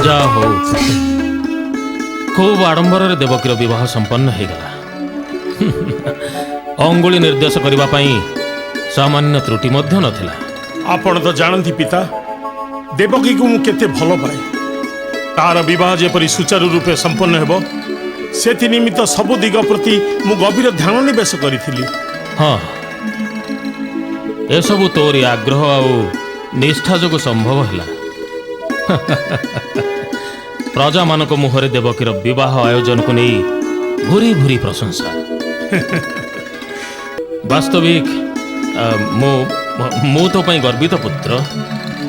जा हो खूब आडंबर देवकीर विवाह संपन्न हो गला। अंगुली निर्देश करने सामान्य त्रुटि नथिला। आपण तो जानती पिता, देवकी को मु केते भल पाए। तार विवाह जेपरी सुचारू रूपे संपन्न हेबो सेति निमित्त सबु दिग प्रति मु गभीर ध्यान निवेश करिथिली। हाँ, एसबु तोरी आग्रह आउ निष्ठा जो संभव है। प्रजा मानक मुहरे देवकीर विवाह आयोजन को नहीं भूरी भूरी प्रशंसा। वास्तविक मु तो पई गर्वित पुत्र।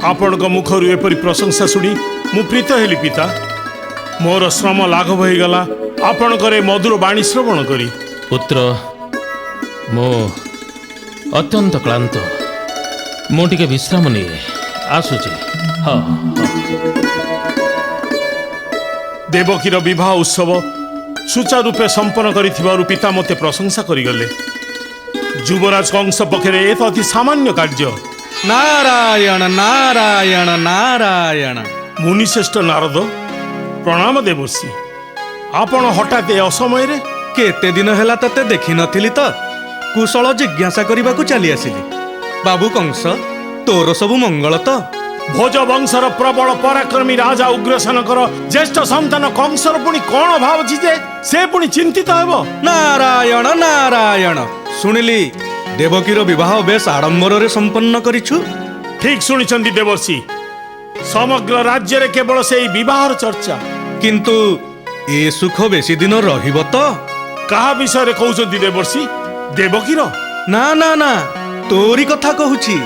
आपण को मुखरु एपरी प्रशंसा सुनी मु प्रीत हेली पिता। मोर श्रम लाघव हो गला आपण करे मधुर वाणी श्रवण करी। पुत्र मु अत्यंत क्लांत, मुझे विश्राम नहीं आसुची। हाँ देवकीर विवाह उत्सव सुचारूपे संपन्न करिथिबारु पिता मते प्रशंसा करिगले। युवराज कंस पक्षरे ए अति सामान्य कार्य। नारायण नारायण नारायण। मुनिश्रेष्ठ नारद प्रणाम देवर्षि। आपण हठात ए असमय रे केते दिन हैला तते देखि नथिली त कुशल जिज्ञासा करबाकू चली आसिली। बाबू कंस तोर सबु मंगल त? भोज वंशर प्रबल पराक्रमी राजा उग्रसेनकर ज्येष्ठ संतान कंसर पुणी कौन भाव जे से पुणी चिंतित हेबो। नारायण नारायण। सुनिली देवकीर विवाह बेस आडंबर रे संपन्न करिछु। ठीक सुनिचंदी देवर्षि। समग्र राज्य रे केवल सेई विवाहर चर्चा। किंतु ए सुख बेसी दिन रहिब त? कहा विषय रे कहउचंदी देवर्षि? देवकीर? ना ना ना, तोरी कथा कहूची।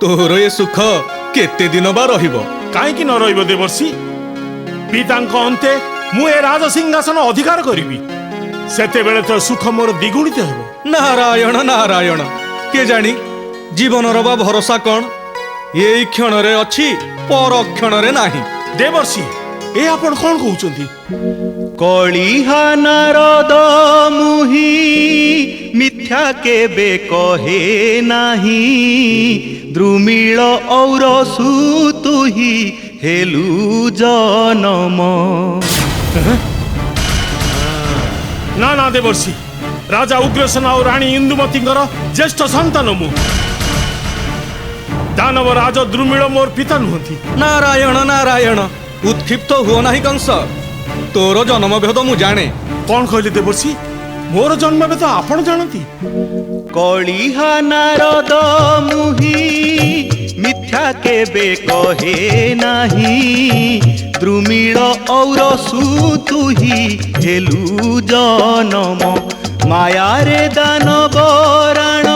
तोर ए सुख केते दिन बा रहिब? काहेकि न रहिब देवर्षि? पितांक अंते मु ए राज सिंहासन अधिकार करिबि। सेते बेले तो सुख मोर द्विगुणित हेबो। नारायण नारायण। के जानी जीवनर बा भरोसा कौन? एई क्षण रे अछि, पर क्षण रे नाही। देवर्षि ए आपण कोन कहउचंदी? कलिहा नारद मुहि मिथ्या केबे कहे नाही। द्रुमिल और सुतुहि हेलु जनम। ना ना देवर्षि, राजा उग्रसेन और रानी इंदुमतींकर ज्येष्ठ संतान मु। दानव राज द्रुमिल मोर पिता नुहंती। नारायण नारायण। उत्क्षिप्त हुओ नाही कंस। तोर जन्म भेद मु जाने। कौन कहले देवर्षि? मोर जन्म भेद आपण जानती? कलिहा नारद मुहि मिथ्या केबे कहे नाही। द्रुमिल और सुतुहि हेलु जनम। माया रे दानव राण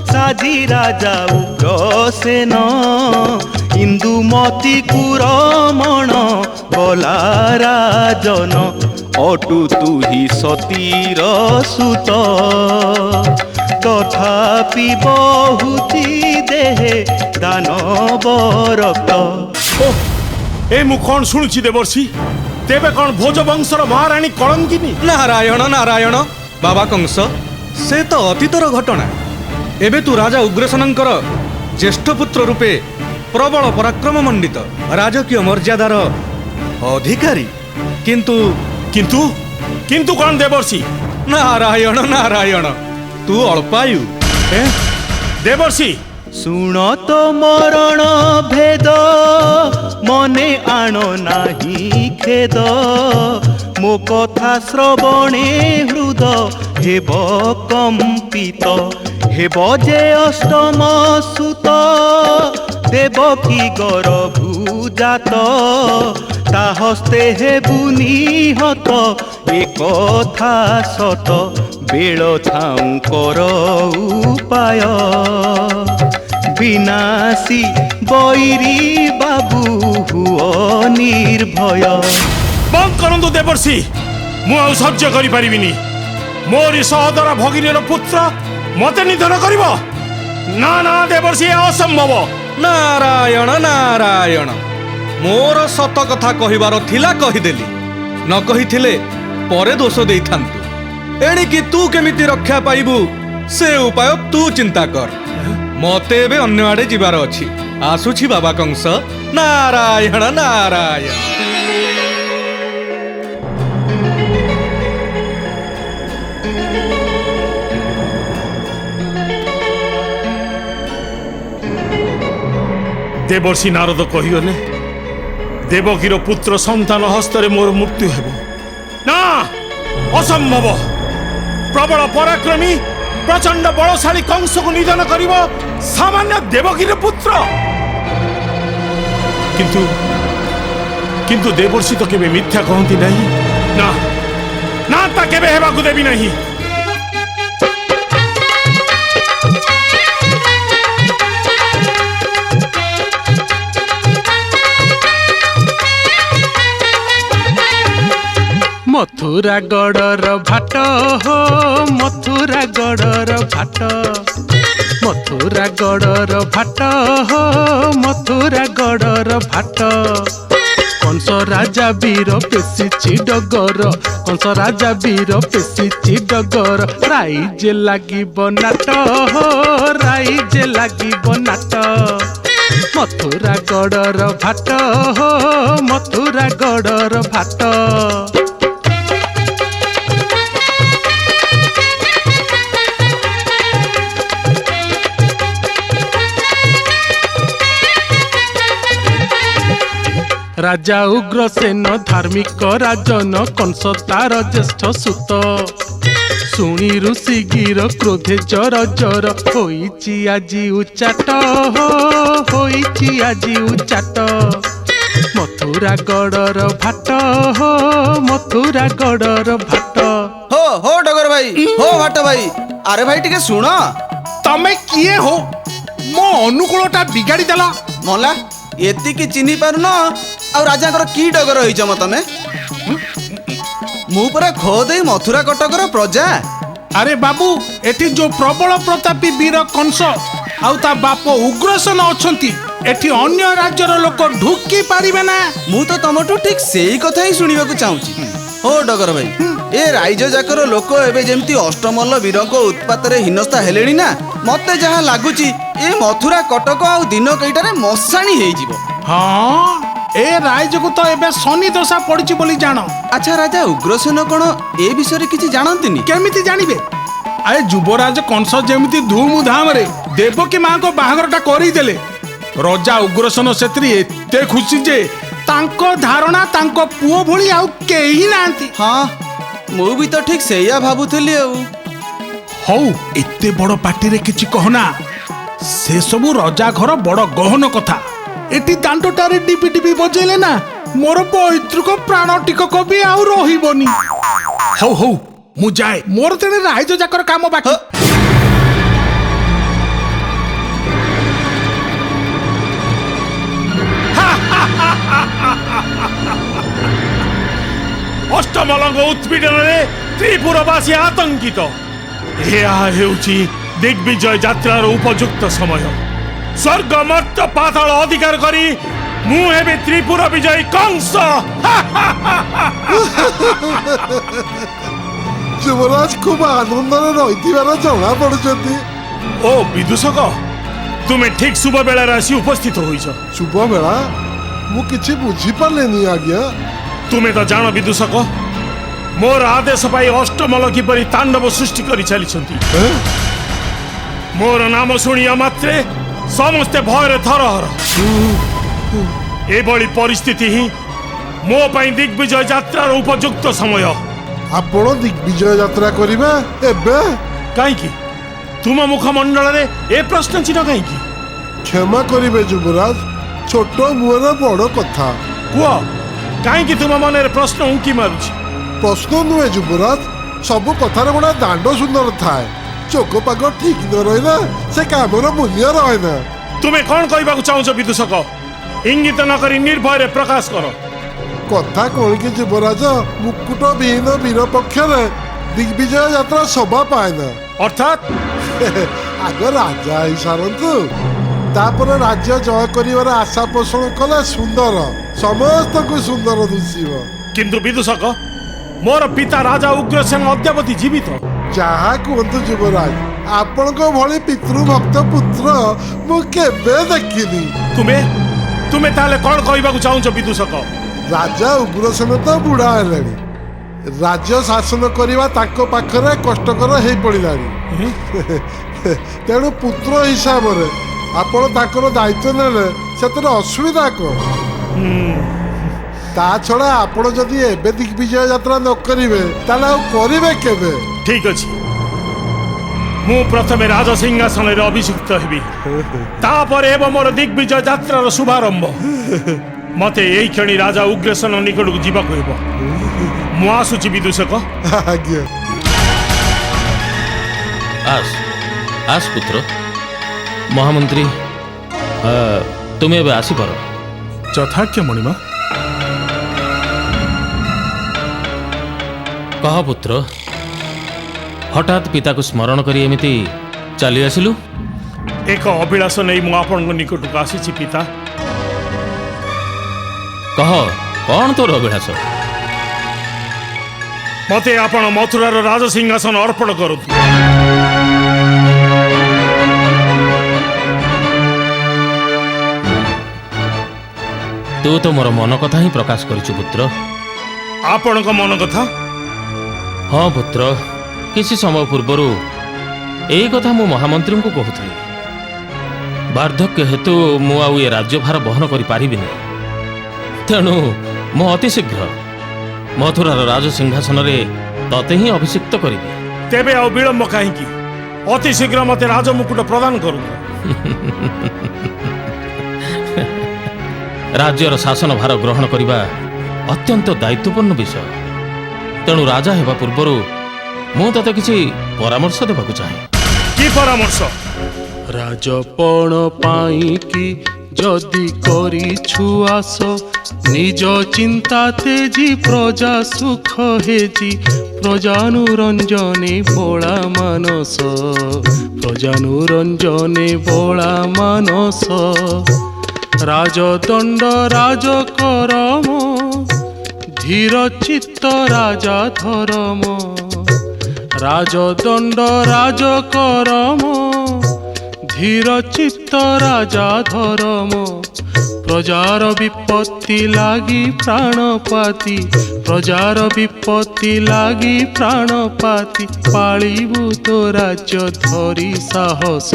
साजी राजा उग्रसेन। इंदुमती कुरमण गला राजन। अटु तुहि सतीर सुत तथापि बहुती देहे दानव रक्त। ए मु कौन शुणुची देवर्षि? तेबे कौन भोज वंशर महारानी कलंकिनी? नारायण नारायण। बाबा कंस से तो अतीतर घटना। एबे तू राजा उग्रसेनंकर ज्येष्ठ पुत्र रूपे प्रबल पराक्रम मंडित राजकीय मर्यादार अधिकारी। किंतु किंतु किंतु कौन देवर्षि? नारायण नारायण। तू अल्पायु। देवर्षि शुण तो मरण भेद मने आण नाही खेद। मो कथा श्रवणे हृद हेब कंपित। हेब जे अष्टम सुत देवकी गर्भुजात। ता हस्ते हेबु निहत ए कथा सत। बेल थाऊ कर उपाय विनाशी बैरी बाबू हुओ निर्भय। बंद करंतु देवर्षि, मु आ सह्य करि परिबिनी। मोरी सहोदर भगिनीर पुत्र मते निधन करिवो? ना ना देवर्षि, असंभव। नारायण नारायण। मोर सत कथा कहिबार थिला कहिदेली। न कहिथिले परे दोष देइथांतु। एणिकी तू केमिति रक्षा पाइबू से उपाय तू चिंता कर। मते एबे अन्य आड़े जिबार अछि। आसुछि बाबा कंस। नारायण नारायण। देवर्षि नारद कहीगले देवकीर पुत्र संतान हस्तरे मोर मृत्यु हेब ना, असंभव। प्रबल पराक्रमी प्रचंड बलशाली कंस को निधन करिब सामान्य देवकीर पुत्र। किंतु किंतु देवर्षि तो केबे मिथ्या कहती नहीं। ना ना ता केबे हेबाकु देबी नहीं। मथुरा गड़र भाट हो मथुरा गड़र भाट, मथुरा गड़र भाट हो मथुरा गड़र भाट। कंस राजा वीर पेशिछि डगर, कंस राजा वीर पेशिछि डगर। राइजे लागिब नाट हो राइजे लागिब नाट। मथुरा गड़र भाट हो मथुरा गड़र भाट। राजा उग्रसेन धार्मिक राजन कंस तार ज्येष्ठ सुत। शुणी ऋषिगिर क्रोधे जर जर होइछि आजी उच्चाट हो होइछि आजी उच्चाट। मथुरा गड़र भाट हो मथुरा गड़र भाट। हो डगर भाई हो भाट भाई। अरे भाई टिके सुन। तमे किए हो मो अनुकूलटा बिगाड़ी देला। मला एतिकी चिन्ही पारुन आ राजा की डगर होइछ म तमे। मु परा खोदे मथुरा कटकर प्रजा। अरे बाबू एठी जो प्रबल प्रतापी वीर कंस आउ ता बाप उग्रसेन अछंती एठी अन्य राज्यर लोक ढुकी पारिबे ना। मु तो तमठू ठीक सेही कथा ही सुनिबाकू चाहूची। हो डगर भाई ए राइज जाकर लोक एबे जेमती अष्टमल्ल वीर को उत्पात रे हिनस्ता हेलेनी ना। मते जहा लागुची ए मथुरा कटक आउ दिन कईटारे मसाणी हेई जीवो। हाँ ए राइज को तो एबे शनि दशा पड़िछि बोली जानो। अच्छा राजा उग्रसेन कोन ए विषय रे किछि जानंतिनी? केमिति जानिबे? आए युवराज कंस जेमिति धूमधाम रे देवकी मां को बाहागरटा करी देले, राजा उग्रसेन सेत्री एते खुशी जे तांको धारणा तांको पुओ भली आउ केही नांती। हाँ मु भी तो ठीक सेया भाबुथली आउ। हौ एते बड़ पार्टी रे किछि कहना। से सबु राजा घर बड़ गहन कथा। एटी दांडटारे डिबी डिबी बजेले ना मोर पैतृक प्राण टिकक भी आउ रहिबनी। हौ हौ मु जाए मोर तेने राइज जाकर काम बाकी। अष्टमलंग उत्पीड़न त्रिपुरवासी आतंकित। दिग्विजय यात्रार उपयुक्त समय। स्वर्ग मर्त्य पाताल अधिकार करी मु हेबे त्रिपुर विजयी कंस। युवराज खूब आनंद रही जना पड़ुଛନ୍ତି। ओ विदूषक तुमे ठीक शुभ बेला आसी उपस्थित होइछ। शुभ बेला मु किछि बुझी पालेनी आज्ञा। तुमे तो जान विदूषक मोर आदेश पाई अष्टमल किपरि तांडव सृष्टि करि चलिछंती। मोर नाम शुणिया मात्रे समस्ते भयरे थरहर। एभली परिस्थिति ही मो पाई दिग्विजय यात्रार उपयुक्त समय। आपण दिग्विजय यात्रा करिबे एबे काईकी तुम मुखमंडल रे ए प्रश्न चिन्ह काईकी? क्षमा करिबे युवराज, छोट मुहर बड़ कथा। कुआ काईकी तुम मन रे प्रश्न उंकी मारुछि? प्रश्न नुहे युवराज, सब कथार बड़ा दांड सुंदर थाए। चोक पाग ठीक न रहिना से कामर मूल्य रहे। तुमे कौन कहबाकू चाहूछ विदूषक? इंगित न करी निर्भय रे प्रकाश कर। कथा कौन कि युवराज, मुकुट विहीन वीर पक्षरे दिग्विजय यात्रा शोभा पाएना। अर्थात आग राजा ही सारंतु तापर राज्य जय करिवार आशा पोषण कले सुंदर समस्त को सुंदर दिशिब। किंतु विदूषक मोर पिता राजा उग्रसेन अद्यावधि जीवित। ଯାହା କୁହନ୍ତୁ ଯୁବରାଜ, ଆପଣଙ୍କ ଭଳି ପିତୃଭକ୍ତ ପୁତ୍ର ମୁଁ କେବେ ଦେଖିନି। ତୁମେ ତୁମେ ତାହେଲେ କଣ କହିବାକୁ ଚାହୁଁଛ ବିଦୂଷକ? ରାଜା ଉଗ୍ରସେନ ତ ବୁଢା ହେଲେଣି, ରାଜ୍ୟ ଶାସନ କରିବା ତାଙ୍କ ପାଖରେ କଷ୍ଟକର ହେଇ ପଡ଼ିଲାଣି। ତେଣୁ ପୁତ୍ର ହିସାବରେ ଆପଣ ତାଙ୍କର ଦାୟିତ୍ୱ ନେଲେ ସେଥିରେ ଅସୁବିଧା କଣ? ତା ଛଡ଼ା ଆପଣ ଯଦି ଏବେ ଦିଗ୍ବିଜୟ ଯାତ୍ରା ନ କରିବେ ତାହେଲେ ଆଉ କରିବେ କେବେ? ଠିକ ଅଛି, ମୁଁ ପ୍ରଥମେ ରାଜସିଂହାସନରେ ଅଭିଷିକ୍ତ ହେବି, ତାପରେ ହେବ ମୋର ଦିଗ୍ବିଜୟ ଯାତ୍ରାର ଶୁଭାରମ୍ଭ। ମତେ ଏଇ କ୍ଷଣି ରାଜା ଉଗ୍ରସେନ ନିକଟକୁ ଯିବାକୁ ହେବ। ମୁଁ ଆସୁଛି ବିଦୂଷକ। ଆଜ୍ଞା। ଆସ ଆସ ପୁତ୍ର। ମହାମନ୍ତ୍ରୀ, ତୁମେ ଏବେ ଆସିପାର। ଯଥାଜ୍ଞ ମଣିମା। କହ ପୁତ୍ର, ହଠାତ୍ ପିତାକୁ ସ୍ମରଣ କରି ଏମିତି ଚାଲି ଆସିଲୁ? ଏକ ଅଭିଳାଷ ନେଇ ମୁଁ ଆପଣଙ୍କ ନିକଟକୁ ଆସିଛି ପିତା। କହ, କଣ ତୋର ଅଭିଳାଷ? ମତେ ଆପଣ ମଥୁରାର ରାଜସିଂହାସନ ଅର୍ପଣ କରନ୍ତୁ। ତୁ ତ ମୋର ମନ କଥା ହିଁ ପ୍ରକାଶ କରିଛୁ ପୁତ୍ର। ଆପଣଙ୍କ ମନ କଥା? ହଁ ପୁତ୍ର, କିଛି ସମୟ ପୂର୍ବରୁ ଏଇ କଥା ମୁଁ ମହାମନ୍ତ୍ରୀଙ୍କୁ କହୁଥିଲି। ବାର୍ଦ୍ଧକ୍ୟ ହେତୁ ମୁଁ ଆଉ ଏ ରାଜ୍ୟଭାର ବହନ କରିପାରିବିନି। ତେଣୁ ମୁଁ ଅତି ଶୀଘ୍ର ମଥୁରାର ରାଜସିଂହାସନରେ ତତେ ହିଁ ଅଭିଷିକ୍ତ କରିବି। ତେବେ ଆଉ ବିଳମ୍ବ କାହିଁକି? ଅତି ଶୀଘ୍ର ମତେ ରାଜମୁକୁଟ ପ୍ରଦାନ କରନ୍ତୁ। ରାଜ୍ୟର ଶାସନ ଭାର ଗ୍ରହଣ କରିବା ଅତ୍ୟନ୍ତ ଦାୟିତ୍ୱପୂର୍ଣ୍ଣ ବିଷୟ। ତେଣୁ ରାଜା ହେବା ପୂର୍ବରୁ ମୁଁ ତତେ କିଛି ପରାମର୍ଶ ଦେବାକୁ ଚାହେଁ। କି ପରାମର୍ଶ? ରାଜପଣ ପାଇଁକି ଯଦି କରିଛୁ ଆସ, ନିଜ ଚିନ୍ତା ତେଜି ପ୍ରଜା ସୁଖ ହେଜି। ପ୍ରଜାନୁରଞ୍ଜନେ ବୋଳା ମାନସ, ପ୍ରଜାନୁରଞ୍ଜନେ ବୋଳା ମାନସ। ରାଜଦଣ୍ଡ ରାଜକରମ, ଧୀର ଚିତ୍ତ ରାଜା ଧରମ। ରାଜଦଣ୍ଡ ରାଜକରମ, ଧୀର ଚିତ୍ତ ରାଜା ଧରମ। ପ୍ରଜାର ବିପତ୍ତି ଲାଗି ପ୍ରାଣପାତି, ପ୍ରଜାର ବିପତ୍ତି ଲାଗି ପ୍ରାଣପାତି। ପାଳିବୁ ତୋ ରାଜ୍ୟ ଧରି ସାହସ,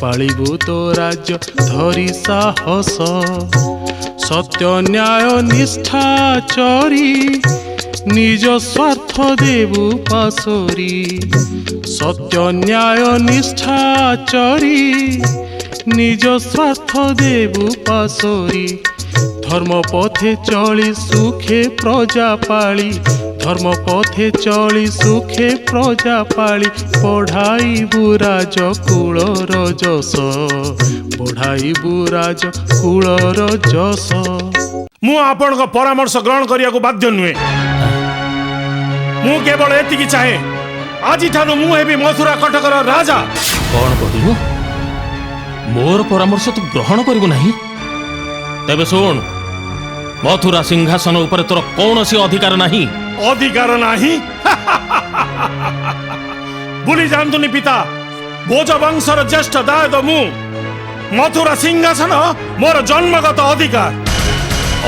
ପାଳିବୁ ତୋ ରାଜ୍ୟ ଧରି ସାହସ। ସତ୍ୟ ନ୍ୟାୟ ନିଷ୍ଠା ଚରି, ନିଜ ସ୍ୱାର୍ଥ ଦେବୁ ପାଶୋରି। ସତ୍ୟ ନ୍ୟାୟ ନିଷ୍ଠା ଚରି, ନିଜ ସ୍ୱାର୍ଥ ଦେବୁ ପାଶୋରି। ଧର୍ମ ପଥେ ଚଳି ସୁଖେ ପ୍ରଜା ପାଳି, ଧର୍ମ ପଥେ ଚଳି ସୁଖେ ପ୍ରଜା ପାଳି। ବଢ଼ାଇବୁ ରାଜ କୁଳର ଯଶ, ବଢ଼ାଇବୁ ରାଜ କୁଳର ଯଶ। ମୁଁ ଆପଣଙ୍କ ପରାମର୍ଶ ଗ୍ରହଣ କରିବାକୁ ବାଧ୍ୟ ନୁହେଁ। ମୁଁ କେବଳ ଏତିକି ଚାହେଁ, ଆଜିଠାରୁ ମୁଁ ହେବି ମଥୁରା କଟକର ରାଜା। କଣ କହିଲୁ? ମୋର ପରାମର୍ଶ ତୁ ଗ୍ରହଣ କରିବୁ ନାହିଁ? ତେବେ ଶୁଣ, ମଥୁରା ସିଂହାସନ ଉପରେ ତୋର କୌଣସି ଅଧିକାର ନାହିଁ। ଅଧିକାର ନାହିଁ? ଭୁଲି ଯାଆନ୍ତୁନି ପିତା, ଭୋଜ ବଂଶର ଜ୍ୟେଷ୍ଠ ଦାୟଦ ମୁଁ। ମଥୁରା ସିଂହାସନ ମୋର ଜନ୍ମଗତ ଅଧିକାର।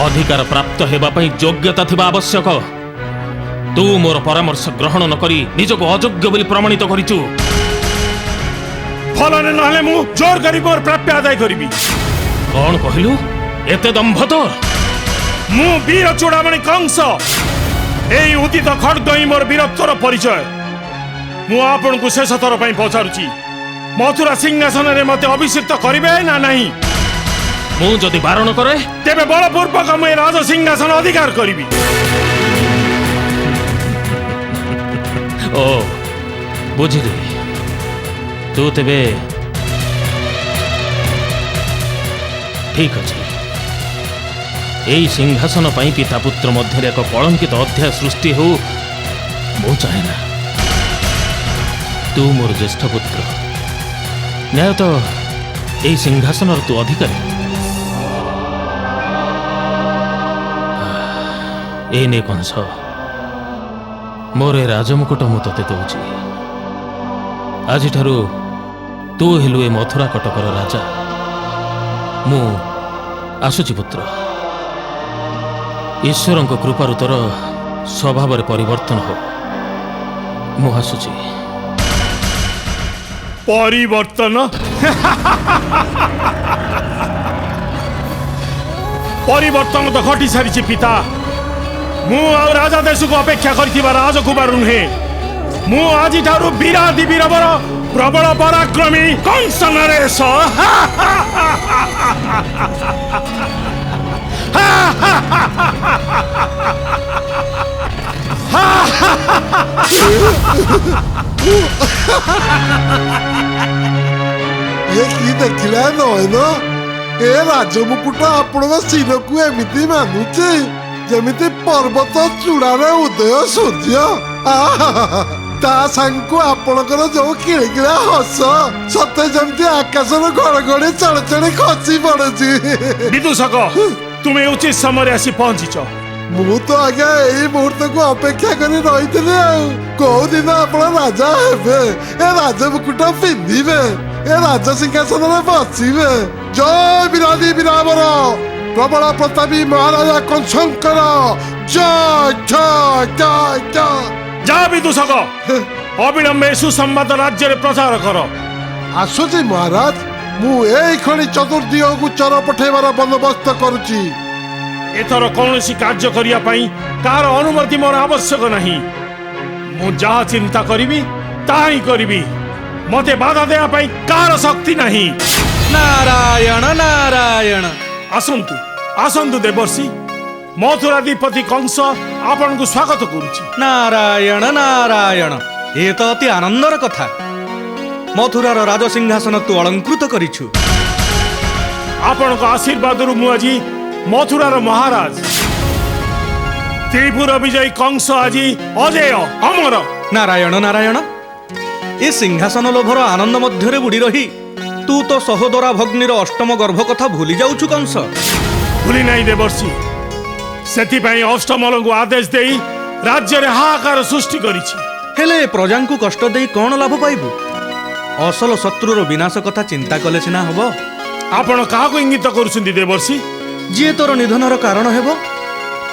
ଅଧିକାର ପ୍ରାପ୍ତ ହେବା ପାଇଁ ଯୋଗ୍ୟତା ଥିବା ଆବଶ୍ୟକ। ତୁ ମୋର ପରାମର୍ଶ ଗ୍ରହଣ ନ କରି ନିଜକୁ ଅଯୋଗ୍ୟ ବୋଲି ପ୍ରମାଣିତ କରିଛୁ। ଫଳରେ ନହେଲେ ମୁଁ ଜୋର କରି ମୋର ପ୍ରାପ୍ୟ ଆଦାୟ କରିବି। କଣ କହିଲୁ? ଏତେ ଦମ୍ଭ ତୋର? ମୁଁ ବୀର ଚୂଡ଼ାମଣି କଂସ। ଏଇ ଉଦିତ ଖଡ୍ଗ ହିଁ ମୋର ବୀରତ୍ୱର ପରିଚୟ। ମୁଁ ଆପଣଙ୍କୁ ଶେଷ ଥର ପାଇଁ ପଚାରୁଛି, ମଥୁରା ସିଂହାସନରେ ମତେ ଅଭିଷିକ୍ତ କରିବେ ନା ନାହିଁ? ମୁଁ ଯଦି ବାରଣ କରେ, ତେବେ ବଳପୂର୍ବକ ମୁଁ ଏ ରାଜ ସିଂହାସନ ଅଧିକାର କରିବି। ଓ ବୁଝିଲି। ତୁ ତେବେ ଠିକ ଅଛି। এই সিংহাসন পাই পিতা পুত্র মধ্যে এক কলঙ্কিত অধ্যায় সৃষ্টি হো ମୁଁ ଚାହେଁ ନା। ତୁ ମୋର ଜ୍ୟେଷ୍ଠ ପୁତ୍ର, ନ୍ୟାୟତଃ এই ସିଂହାସନର ତୁ ଅଧିକାରୀ। এই ନେ କଂସ, ମୋର ଏ ରାଜମୁକୁଟ ମୁଁ ତତେ ଦଉଛି। ଆଜିଠାରୁ ତୁ ହେଲୁ ଏ ମଥୁରା କଟକର ରାଜା। ମୁଁ ଆସୁଛି ପୁତ୍ର। ଈଶ୍ୱରଙ୍କ କୃପାରୁ ତୋର ସ୍ୱଭାବରେ ପରିବର୍ତ୍ତନ ହଉ। ମୁଁ ଆସୁଛି। ପରିବର୍ତ୍ତନ? ପରିବର୍ତ୍ତନ ତ ଘଟି ସାରିଛି ପିତା। ମୁଁ ଆଉ ରାଜା ଦେଶକୁ ଅପେକ୍ଷା କରିଥିବା ରାଜକୁମାର ନୁହେଁ। ମୁଁ ଆଜିଠାରୁ ବିରାଧି ବୀରବର ପ୍ରବଳ ପରାକ୍ରମୀ କଂସ ନରେଶ। ଏ କି ଦେଖିଲା ନୟନ, ଏ ରାଜମୁକୁଟ ଆପଣଙ୍କ ଶିରକୁ ଏମିତି ମାନୁଛି ଯେମିତି ପର୍ବତ ଚୂଡ଼ାରେ ଉଦୟ ସୂର୍ଯ୍ୟ। ତା ସାଙ୍ଗକୁ ଆପଣଙ୍କର ଯୋଉ କିଳିକିଳା ହସ, ସତେ ଯେମିତି ଆକାଶର ଘଡ଼ଘଡ଼ି ଚଳଚଳି ଖସି ପଡୁଛି। ବିଦୂଷକ, ତୁମେ ଉଚିତ ସମୟରେ ଆସି ପହଞ୍ଚିଛ। ମୁଁ ତ ଆଜ୍ଞା ଏଇ ମୁହୂର୍ତ୍ତକୁ ଅପେକ୍ଷା କରି ରହିଥିଲି। ଆଉ କୋଉ ଦିନ ଆପଣ ରାଜା ହେବେ, ଏ ରାଜମୁକୁଟ ପିନ୍ଧିବେ, ଏ ରାଜସିଂହାସନରେ ବସିବେ। ଜୟ ବିରାଧି ବୀରାବର ପ୍ରବଳ ପ୍ରତାପୀ ମହାରାଜା କଂସଙ୍କର ଜୟ ଜୟ ଜୟ ଜୟ। ଯା ବିଦୂଷକ, ଅବିଳମ୍ବେ ସୁସମ୍ବାଦ ରାଜ୍ୟରେ ପ୍ରଚାର କର। ଆସୁଛି ମହାରାଜ। ମୁଁ ଏଇ ଖଣି ଚତୁର୍ଦିଗକୁ ଚର ପଠେଇବାର ବନ୍ଦୋବସ୍ତ କରୁଛି। ଏଥର କୌଣସି କାର୍ଯ୍ୟ କରିବା ପାଇଁ କାହାର ଅନୁମତି ମୋର ଆବଶ୍ୟକ ନାହିଁ। ମୁଁ ଯାହା ଚିନ୍ତା କରିବି ତାହା ହିଁ କରିବି। ମତେ ବାଧା ଦେବା ପାଇଁ କାହାର ଶକ୍ତି ନାହିଁ। ନାରାୟଣ ନାରାୟଣ। ଆସନ୍ତୁ ଆସନ୍ତୁ ଦେବର୍ଷି, ମଥୁରାଧିପତି କଂସ ଆପଣଙ୍କୁ ସ୍ୱାଗତ କରୁଛି। ନାରାୟଣ ନାରାୟଣ। ଏ ତ ଅତି ଆନନ୍ଦର କଥା। ମଥୁରାର ରାଜସିଂହାସନ ତୁ ଅଳଙ୍କୃତ କରିଛୁ। ଆପଣଙ୍କ ଆଶୀର୍ବାଦରୁ ମୁଁ ଆଜି ମଥୁରାର ମହାରାଜ। ତ୍ରିପୁର ବିଜୟୀ କଂସ ଆଜି ଅଜେୟ ଅମର। ନାରାୟଣ ନାରାୟଣ। ଏ ସିଂହାସନ ଲୋଭର ଆନନ୍ଦ ମଧ୍ୟରେ ବୁଡ଼ି ରହି ତୁ ତ ସହୋଦରା ଭଗ୍ନୀର ଅଷ୍ଟମ ଗର୍ଭ କଥା ଭୁଲି ଯାଉଛୁ କଂସ। ଭୁଲି ନାହିଁ ଦେବର୍ଷି, ସେଥିପାଇଁ ଅଷ୍ଟମଲଙ୍କୁ ଆଦେଶ ଦେଇ ରାଜ୍ୟରେ ହାହାକାର ସୃଷ୍ଟି କରିଛି। ହେଲେ ପ୍ରଜାଙ୍କୁ କଷ୍ଟ ଦେଇ କ'ଣ ଲାଭ ପାଇବୁ? ଅସଲ ଶତ୍ରୁର ବିନାଶ କଥା ଚିନ୍ତା କଲେ ସିନା ହବ। ଆପଣ କାହାକୁ ଇଙ୍ଗିତ କରୁଛନ୍ତି ଦେବର୍ଷି? ଯିଏ ତୋର ନିଧନର କାରଣ ହେବ,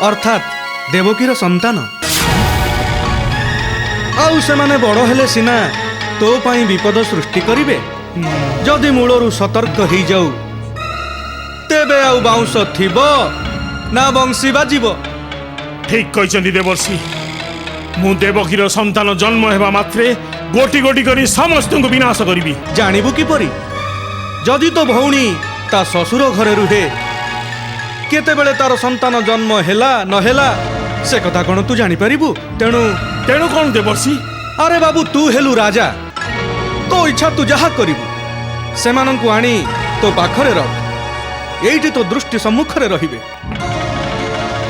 ଅର୍ଥାତ୍ ଦେବକୀର ସନ୍ତାନ। ଆଉ ସେମାନେ ବଡ଼ ହେଲେ ସିନା ତୋ ପାଇଁ ବିପଦ ସୃଷ୍ଟି କରିବେ। ଯଦି ମୂଳରୁ ସତର୍କ ହେଇଯାଉ, ତେବେ ଆଉ ବାଉଁଶ ଥିବ ନା ବଂଶୀ ବାଜିବ। ଠିକ କହିଛନ୍ତି ଦେବର୍ଷି। ମୁଁ ଦେବକୀର ସନ୍ତାନ ଜନ୍ମ ହେବା ମାତ୍ରେ ଗୋଟି ଗୋଟି କରି ସମସ୍ତଙ୍କୁ ବିନାଶ କରିବି। ଜାଣିବୁ କିପରି? ଯଦି ତୋ ଭଉଣୀ ତା ଶ୍ୱଶୁର ଘରେ ରୁହେ, କେତେବେଳେ ତାର ସନ୍ତାନ ଜନ୍ମ ହେଲା ନହେଲା ସେ କଥା କ'ଣ ତୁ ଜାଣିପାରିବୁ? ତେଣୁ ତେଣୁ କ'ଣ ଦେବର୍ଷି? ଆରେ ବାବୁ, ତୁ ହେଲୁ ରାଜା। ତୋ ଇଚ୍ଛା ତୁ ଯାହା କରିବୁ। ସେମାନଙ୍କୁ ଆଣି ତୋ ପାଖରେ ରଖ। ଏଇଠି ତୋ ଦୃଷ୍ଟି ସମ୍ମୁଖରେ ରହିବେ।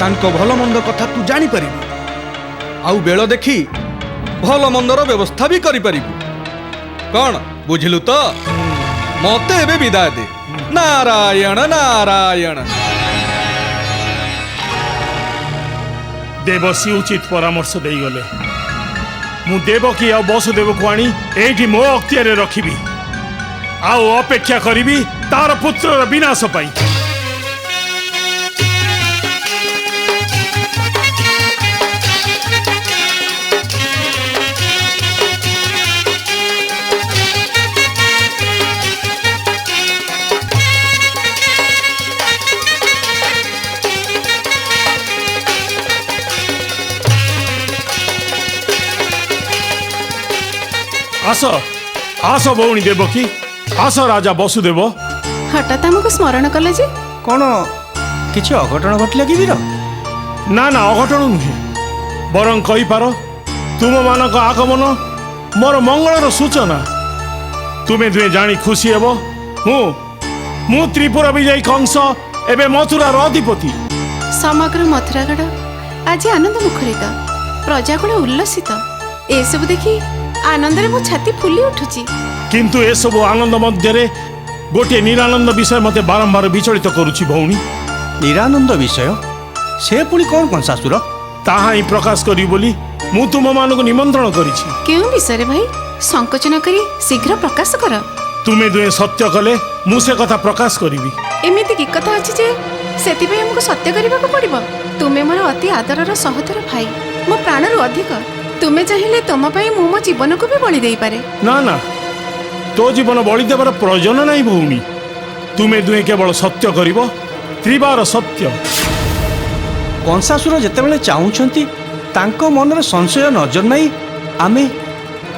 ତାଙ୍କ ଭଲ ମନ୍ଦ କଥା ତୁ ଜାଣିପାରିବୁ। ଆଉ ବେଳ ଦେଖି ଭଲ ମନ୍ଦର ବ୍ୟବସ୍ଥା ବି କରିପାରିବୁ। କ'ଣ ବୁଝିଲୁ ତ? ମତେ ଏବେ ବିଦାୟ ଦେ। ନାରାୟଣ ନାରାୟଣ। ଦେବର୍ଷି ଉଚିତ ପରାମର୍ଶ ଦେଇଗଲେ। ମୁଁ ଦେବକୀ ଆଉ ବସୁଦେବକୁ ଆଣି ଏଇଠି ମୋ ଅକ୍ତିଆରେ ରଖିବି, ଆଉ ଅପେକ୍ଷା କରିବି ତାର ପୁତ୍ରର ବିନାଶ ପାଇଁ। ଆସ ଆସ ଭଉଣୀ ଦେବକୀ, ଆସ ରାଜା ବସୁଦେବ। ହଠାତ୍ ଆମକୁ ସ୍ମରଣ କଲେ ଯେ? କ'ଣ କିଛି ଅଘଟଣ ଘଟିଲା କି ବୀର? ନା ନା, ଅଘଟଣ ନୁହେଁ, ବରଂ କହିପାର ତୁମମାନଙ୍କ ଆଗମନ ମୋର ମଙ୍ଗଳର ସୂଚନା। ତୁମେ ଦୁହେଁ ଜାଣି ଖୁସି ହେବ, ମୁଁ ତ୍ରିପୁର ବିଜୟୀ କଂସ ଏବେ ମଥୁରାର ଅଧିପତି। ସମଗ୍ର ମଥୁରାଗଡ଼ ଆଜି ଆନନ୍ଦ ମୁଖରିତ, ପ୍ରଜାକୁଳ ଉଲ୍ଲସିତ। ଏସବୁ ଦେଖି ଆନନ୍ଦରେ ମୋ ଛାତି ଫୁଲି ଉଠୁଛି। କିନ୍ତୁ ଏସବୁ ଆନନ୍ଦ ମଧ୍ୟରେ ଗୋଟିଏ ନିରାନନ୍ଦ ବିଷୟ ମୋତେ ବାରମ୍ବାର ବିଚଳିତ କରୁଛି ଭଉଣୀ। ନିରାନନ୍ଦ ବିଷୟ? ସେ ପୁଣି କ'ଣ କଂସାସୁର? ତାହା ହିଁ ପ୍ରକାଶ କରିବି ବୋଲି ମୁଁ ତୁମମାନଙ୍କୁ ନିମନ୍ତ୍ରଣ କରିଛି। କେଉଁ ବିଷୟରେ ଭାଇ? ସଂକୋଚ ନ କରି ଶୀଘ୍ର ପ୍ରକାଶ କର। ତୁମେ ଦୁହେଁ ସତ୍ୟ କଲେ ମୁଁ ସେ କଥା ପ୍ରକାଶ କରିବି। ଏମିତି କି କଥା ଅଛି ଯେ ସେଥିପାଇଁ ଆମକୁ ସତ୍ୟ କରିବାକୁ ପଡ଼ିବ? ତୁମେ ମୋର ଅତି ଆଦରର ସହୋଦର ଭାଇ, ମୋ ପ୍ରାଣରୁ ଅଧିକ। ତୁମେ ଚାହିଁଲେ ତୁମ ପାଇଁ ମୁଁ ମୋ ଜୀବନକୁ ବି ବଳି ଦେଇପାରେ। ନା ନା, ତୋ ଜୀବନ ବଳି ଦେବାର ପ୍ରয়োଜନ ନାହିଁ ଭଉଣୀ। ତୁମେ ଦୁହେଁ କେବଳ ସତ୍ୟ କରିବ, ତ୍ରିବାର ସତ୍ୟ। କଂସାସୁର ଯେତେବେଳେ ଚାହୁଁଛନ୍ତି ତାଙ୍କ ମନରେ ସଂଶୟ ନଜର ନାହିଁ,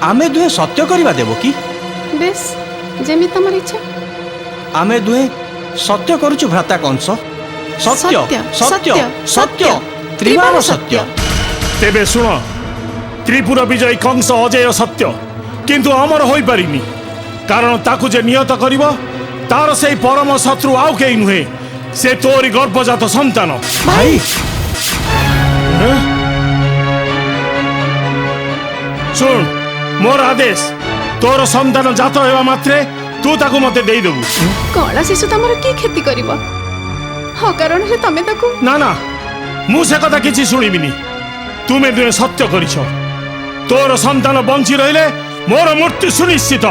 ଆମେ ଦୁହେଁ ସତ୍ୟ କରିବା ଦେବ କି? ବେଶ, ଯେମିତି ତମର ଇଚ୍ଛା। ଆମେ ଦୁହେଁ ସତ୍ୟ କରୁଛୁ ଭ୍ରାତା କଂସ। ସତ୍ୟ ସତ୍ୟ ସତ୍ୟ ତ୍ରିବାର ସତ୍ୟ। ତେବେ ଶୁଣ, ତ୍ରିପୁର ବିଜୟୀ କଂସ ଅଜେୟ ସତ୍ୟ, କିନ୍ତୁ ଅମର ହୋଇପାରିନି। କାରଣ ତାକୁ ଯେ ନିହତ କରିବ ତାର ସେଇ ପରମ ଶତ୍ରୁ ଆଉ କେହି ନୁହେଁ, ସେ ତୋରି ଗର୍ଭଜାତ ସନ୍ତାନ। ଭାଇ ଶୁଣ, ମୋର ଆଦେଶ, ତୋର ସନ୍ତାନ ଜାତ ହେବା ମାତ୍ରେ ତୁ ତାକୁ ମତେ ଦେଇଦେବୁ। କଳା ଶିଶୁ ତମର କି କ୍ଷତି କରିବ? ଅକାରଣରେ ତମେ ତାକୁ। ନା ନା, ମୁଁ ସେ କଥା କିଛି ଶୁଣିବିନି। ତୁମେ ଦୁହେଁ ସତ୍ୟ କରିଛ। ତୋର ସନ୍ତାନ ବଞ୍ଚି ରହିଲେ ମୋର ମୃତ୍ୟୁ ସୁନିଶ୍ଚିତ।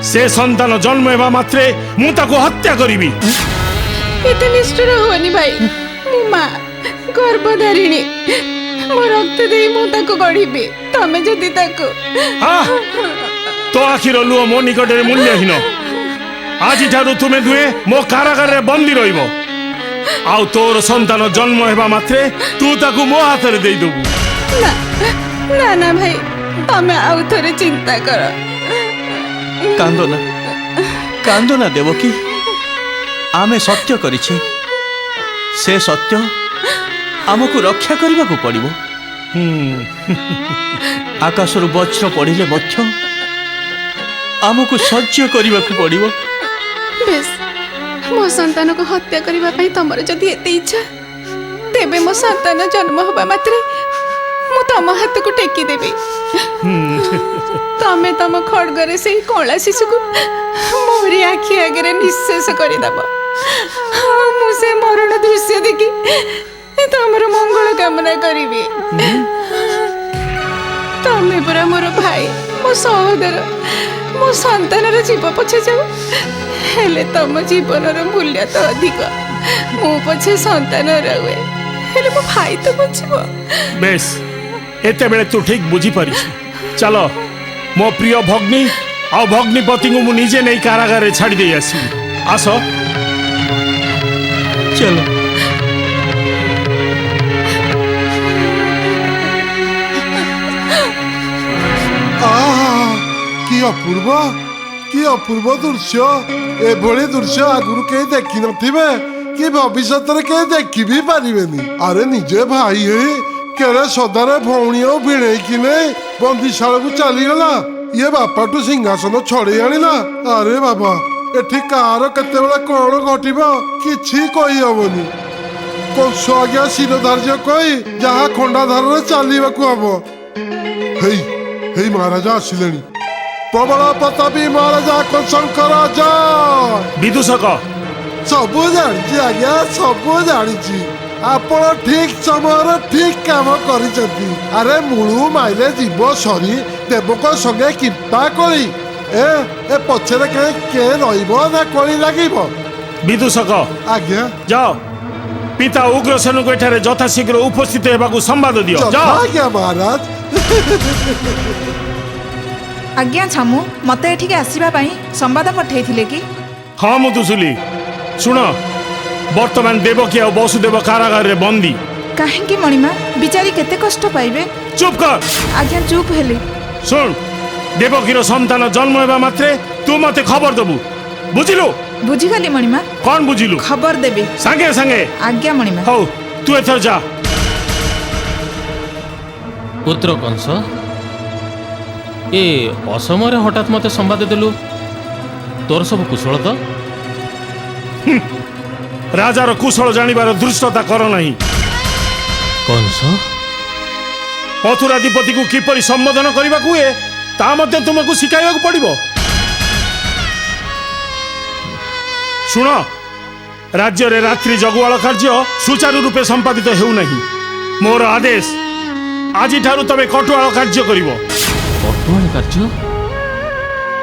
ସେ ସନ୍ତାନ ଜନ୍ମ ହେବା ମାତ୍ରେ ମୁଁ ତାକୁ ହତ୍ୟା କରିବି। ଏତେ ନିଷ୍ଠୁର ହୁଅନି ଭାଇ। ମୁଁ ମା, ଗର୍ଭଧାରିଣୀ। ମୋ ରକ୍ତ ଦେଇ ମୁଁ ତାକୁ ଗଢ଼ିବି। ତମେ ଯଦି ତାକୁ। ତୋ ଆଖିର ଲୁହ ମୋ ନିକଟରେ ମୂଲ୍ୟହୀନ। ଆଜିଠାରୁ ତୁମେ ଦୁହେଁ ମୋ କାରାଗାରରେ ବନ୍ଦୀ ରହିବ। ଆଉ ତୋର ସନ୍ତାନ ଜନ୍ମ ହେବା ମାତ୍ରେ ତୁ ତାକୁ ମୋ ହାତରେ ଦେଇଦେବୁ। ନା ନା ନା ଭାଇ, ତମେ ଆଉ ଥରେ ଚିନ୍ତା କର। କାନ୍ଦ ନା ଦେବକୀ। ଆମେ ସତ୍ୟ କରିଛେ, ସେ ସତ୍ୟ ଆମକୁ ରକ୍ଷା କରିବାକୁ ପଡ଼ିବ। ଆକାଶରୁ ବଜ୍ର ପଡ଼ିଲେ ମଧ୍ୟ ଆମକୁ ସହ୍ୟ କରିବାକୁ ପଡ଼ିବ। ବେଶ, ମୋ ସନ୍ତାନକୁ ହତ୍ୟା କରିବା ପାଇଁ ତମର ଯଦି ଏତେ ଇଚ୍ଛା, ତେବେ ମୋ ସନ୍ତାନ ଜନ୍ମ ହେବା ମାତ୍ରେ ମୁଁ ତମ ହାତକୁ ଟେକି ଦେବି। ତମେ ତମ ଖଡ୍ଗରେ ସେଇ କଳା ଶିଶୁକୁ ମୋରି ଆଖି ଆଗରେ ନିଃଶେଷ କରିଦେବ। ମୁଁ ସେ ମରଣ ଦୃଶ୍ୟ ଦେଖି ତମର ମଙ୍ଗଳ କାମନା କରିବି। ତମେ ପରା ମୋର ଭାଇ, ମୋ ସହୋଦର। ମୋ ସନ୍ତାନର ଜୀବ ପଛେ ଯାଉ, ହେଲେ ତମ ଜୀବନର ମୂଲ୍ୟ ତ ଅଧିକ। ମୁଁ ପଛେ ସନ୍ତାନ ହୁଏ, ହେଲେ ମୋ ଭାଇ ତ ବଞ୍ଚିବ। ବେଶ, ଏତେବେଳେ ତୁ ଠିକ୍ ବୁଝିପାରିଛୁ। ଚାଲ, ମୋ ପ୍ରିୟ ଭଗ୍ନୀ ଆଉ ଭଗ୍ନୀପତିଙ୍କୁ ମୁଁ ନିଜେ ନେଇ କାରାଗାରରେ ଛାଡ଼ି ଦେଇ ଆସିବି। ଆସ। ଚାଲ। କି ଅପୂର୍ବ ଦୃଶ୍ୟ। ଏଭଳି ଦୃଶ୍ୟ ଆଗରୁ କେହି ଦେଖିନଥିବେ, କି ଭବିଷ୍ୟତରେ କେହି ଦେଖି ବି ପାରିବେନି। ଆରେ ନିଜେ ଭାଇ ହେଇ କେଡ଼େ ସଦାରେ ଭଉଣୀ ଆଉ ଭିଣେଇକି ନେଇ ବନ୍ଦିଶାଳାକୁ ଚାଲିଗଲା। ଇଏ ବାପାଠୁ ସିଂହାସନ ଛଡ଼େଇ ଆଣିଲା। ଆରେ ବାବା, ଏଠି କାହାର କେତେବେଳେ କଣ ଘଟିବ କିଛି କହିହବନି। କଂସ ଆଜ୍ଞା ଶିରଧାର୍ଯ୍ୟ କହି ଯାହା ଖଣ୍ଡାଧାରରେ ଚାଲିବାକୁ ହବ। ହେଇ ମହାରାଜା ଆସିଲେଣି। ପ୍ରବଳ ପ୍ରତାପୀ ମହାରାଜା କଂସଙ୍କର ଜୟ। ବିଦୂଷକ, ସବୁ ଜାଣିଛି ଆଜ୍ଞା, ସବୁ ଜାଣିଛି। ଆପଣ ଠିକ ସମୟରେ ଠିକ କାମ କରିଛନ୍ତି। ଆରେ ମୂଳୁ ମାଇଲେ ଯିବ ସରି, ଦେବଙ୍କ ସଙ୍ଗେ କିମ୍ପା କଳି। ଏ ପଛରେ କାହିଁ କେ ରହିବ ନା କଳି ଲାଗିବ? ବିଦୂଷକ, ଆଜ୍ଞା ଯାଅ, ପିତା ଉଗ୍ରସେନଙ୍କୁ ଏଠାରେ ଯଥାଶୀଘ୍ର ଉପସ୍ଥିତ ହେବାକୁ ସମ୍ବାଦ ଦିଅ। ଆଜ୍ଞା ମହାରାଜ। ଆଜ୍ଞା ଛାମୁ, ମତେ ଏଠିକି ଆସିବା ପାଇଁ ସମ୍ବାଦ ପଠାଇଥିଲେ କି? ହଁ ମୁଁ ଦୁସୁଲି। ଶୁଣ, ବର୍ତ୍ତମାନ ଦେବକୀ ଆଉ ବସୁଦେବ କାରାଗାରରେ ବନ୍ଦୀ। କାହିଁକି ମଣିମା? ବିଚାରୀ କେତେ କଷ୍ଟ ପାଇବେ। ଚୁପ୍ କର। ଆଜ୍ଞା ଚୁପ୍ ହେଲି। ଶୁଣ, ଦେବକୀର ସନ୍ତାନ ଜନ୍ମ ହେବା ମାତ୍ରେ ତୁ ମତେ ଖବର ଦେବୁ, ବୁଝିଲୁ? ବୁଝିଗଲି ମଣିମା। କଣ ବୁଝିଲୁ? ଖବର ଦେବି ସାଙ୍ଗେ ସାଙ୍ଗେ। ଆଜ୍ଞା ମଣିମା। ହଉ, ତୁ ଏଥର ଯା। ପୁତ୍ର କଂସ, ଏ ଅସମୟରେ ହଠାତ୍ ମତେ ସମ୍ବାଦ ଦେଲୁ। ତୋର ସବୁ କୁଶଳ ତ? ରାଜାର କୁଶଳ ଜାଣିବାର ଧୃଷ୍ଟତା କର ନାହିଁ। କଂସ, ମଥୁରାଧିପତିକୁ କିପରି ସମ୍ବୋଧନ କରିବାକୁ ହୁଏ ତା ମଧ୍ୟ ତୁମକୁ ଶିଖାଇବାକୁ ପଡ଼ିବ। ଶୁଣ, ରାଜ୍ୟରେ ରାତ୍ରି ଜଗୁଆଳ କାର୍ଯ୍ୟ ସୁଚାରୁ ରୂପେ ସମ୍ପାଦିତ ହେଉନାହିଁ। ମୋର ଆଦେଶ, ଆଜି ଠାରୁ ତମେ କଟୁଆଳ କାର୍ଯ୍ୟ କରିବ। କଟୁଆଳ କାର୍ଯ୍ୟ?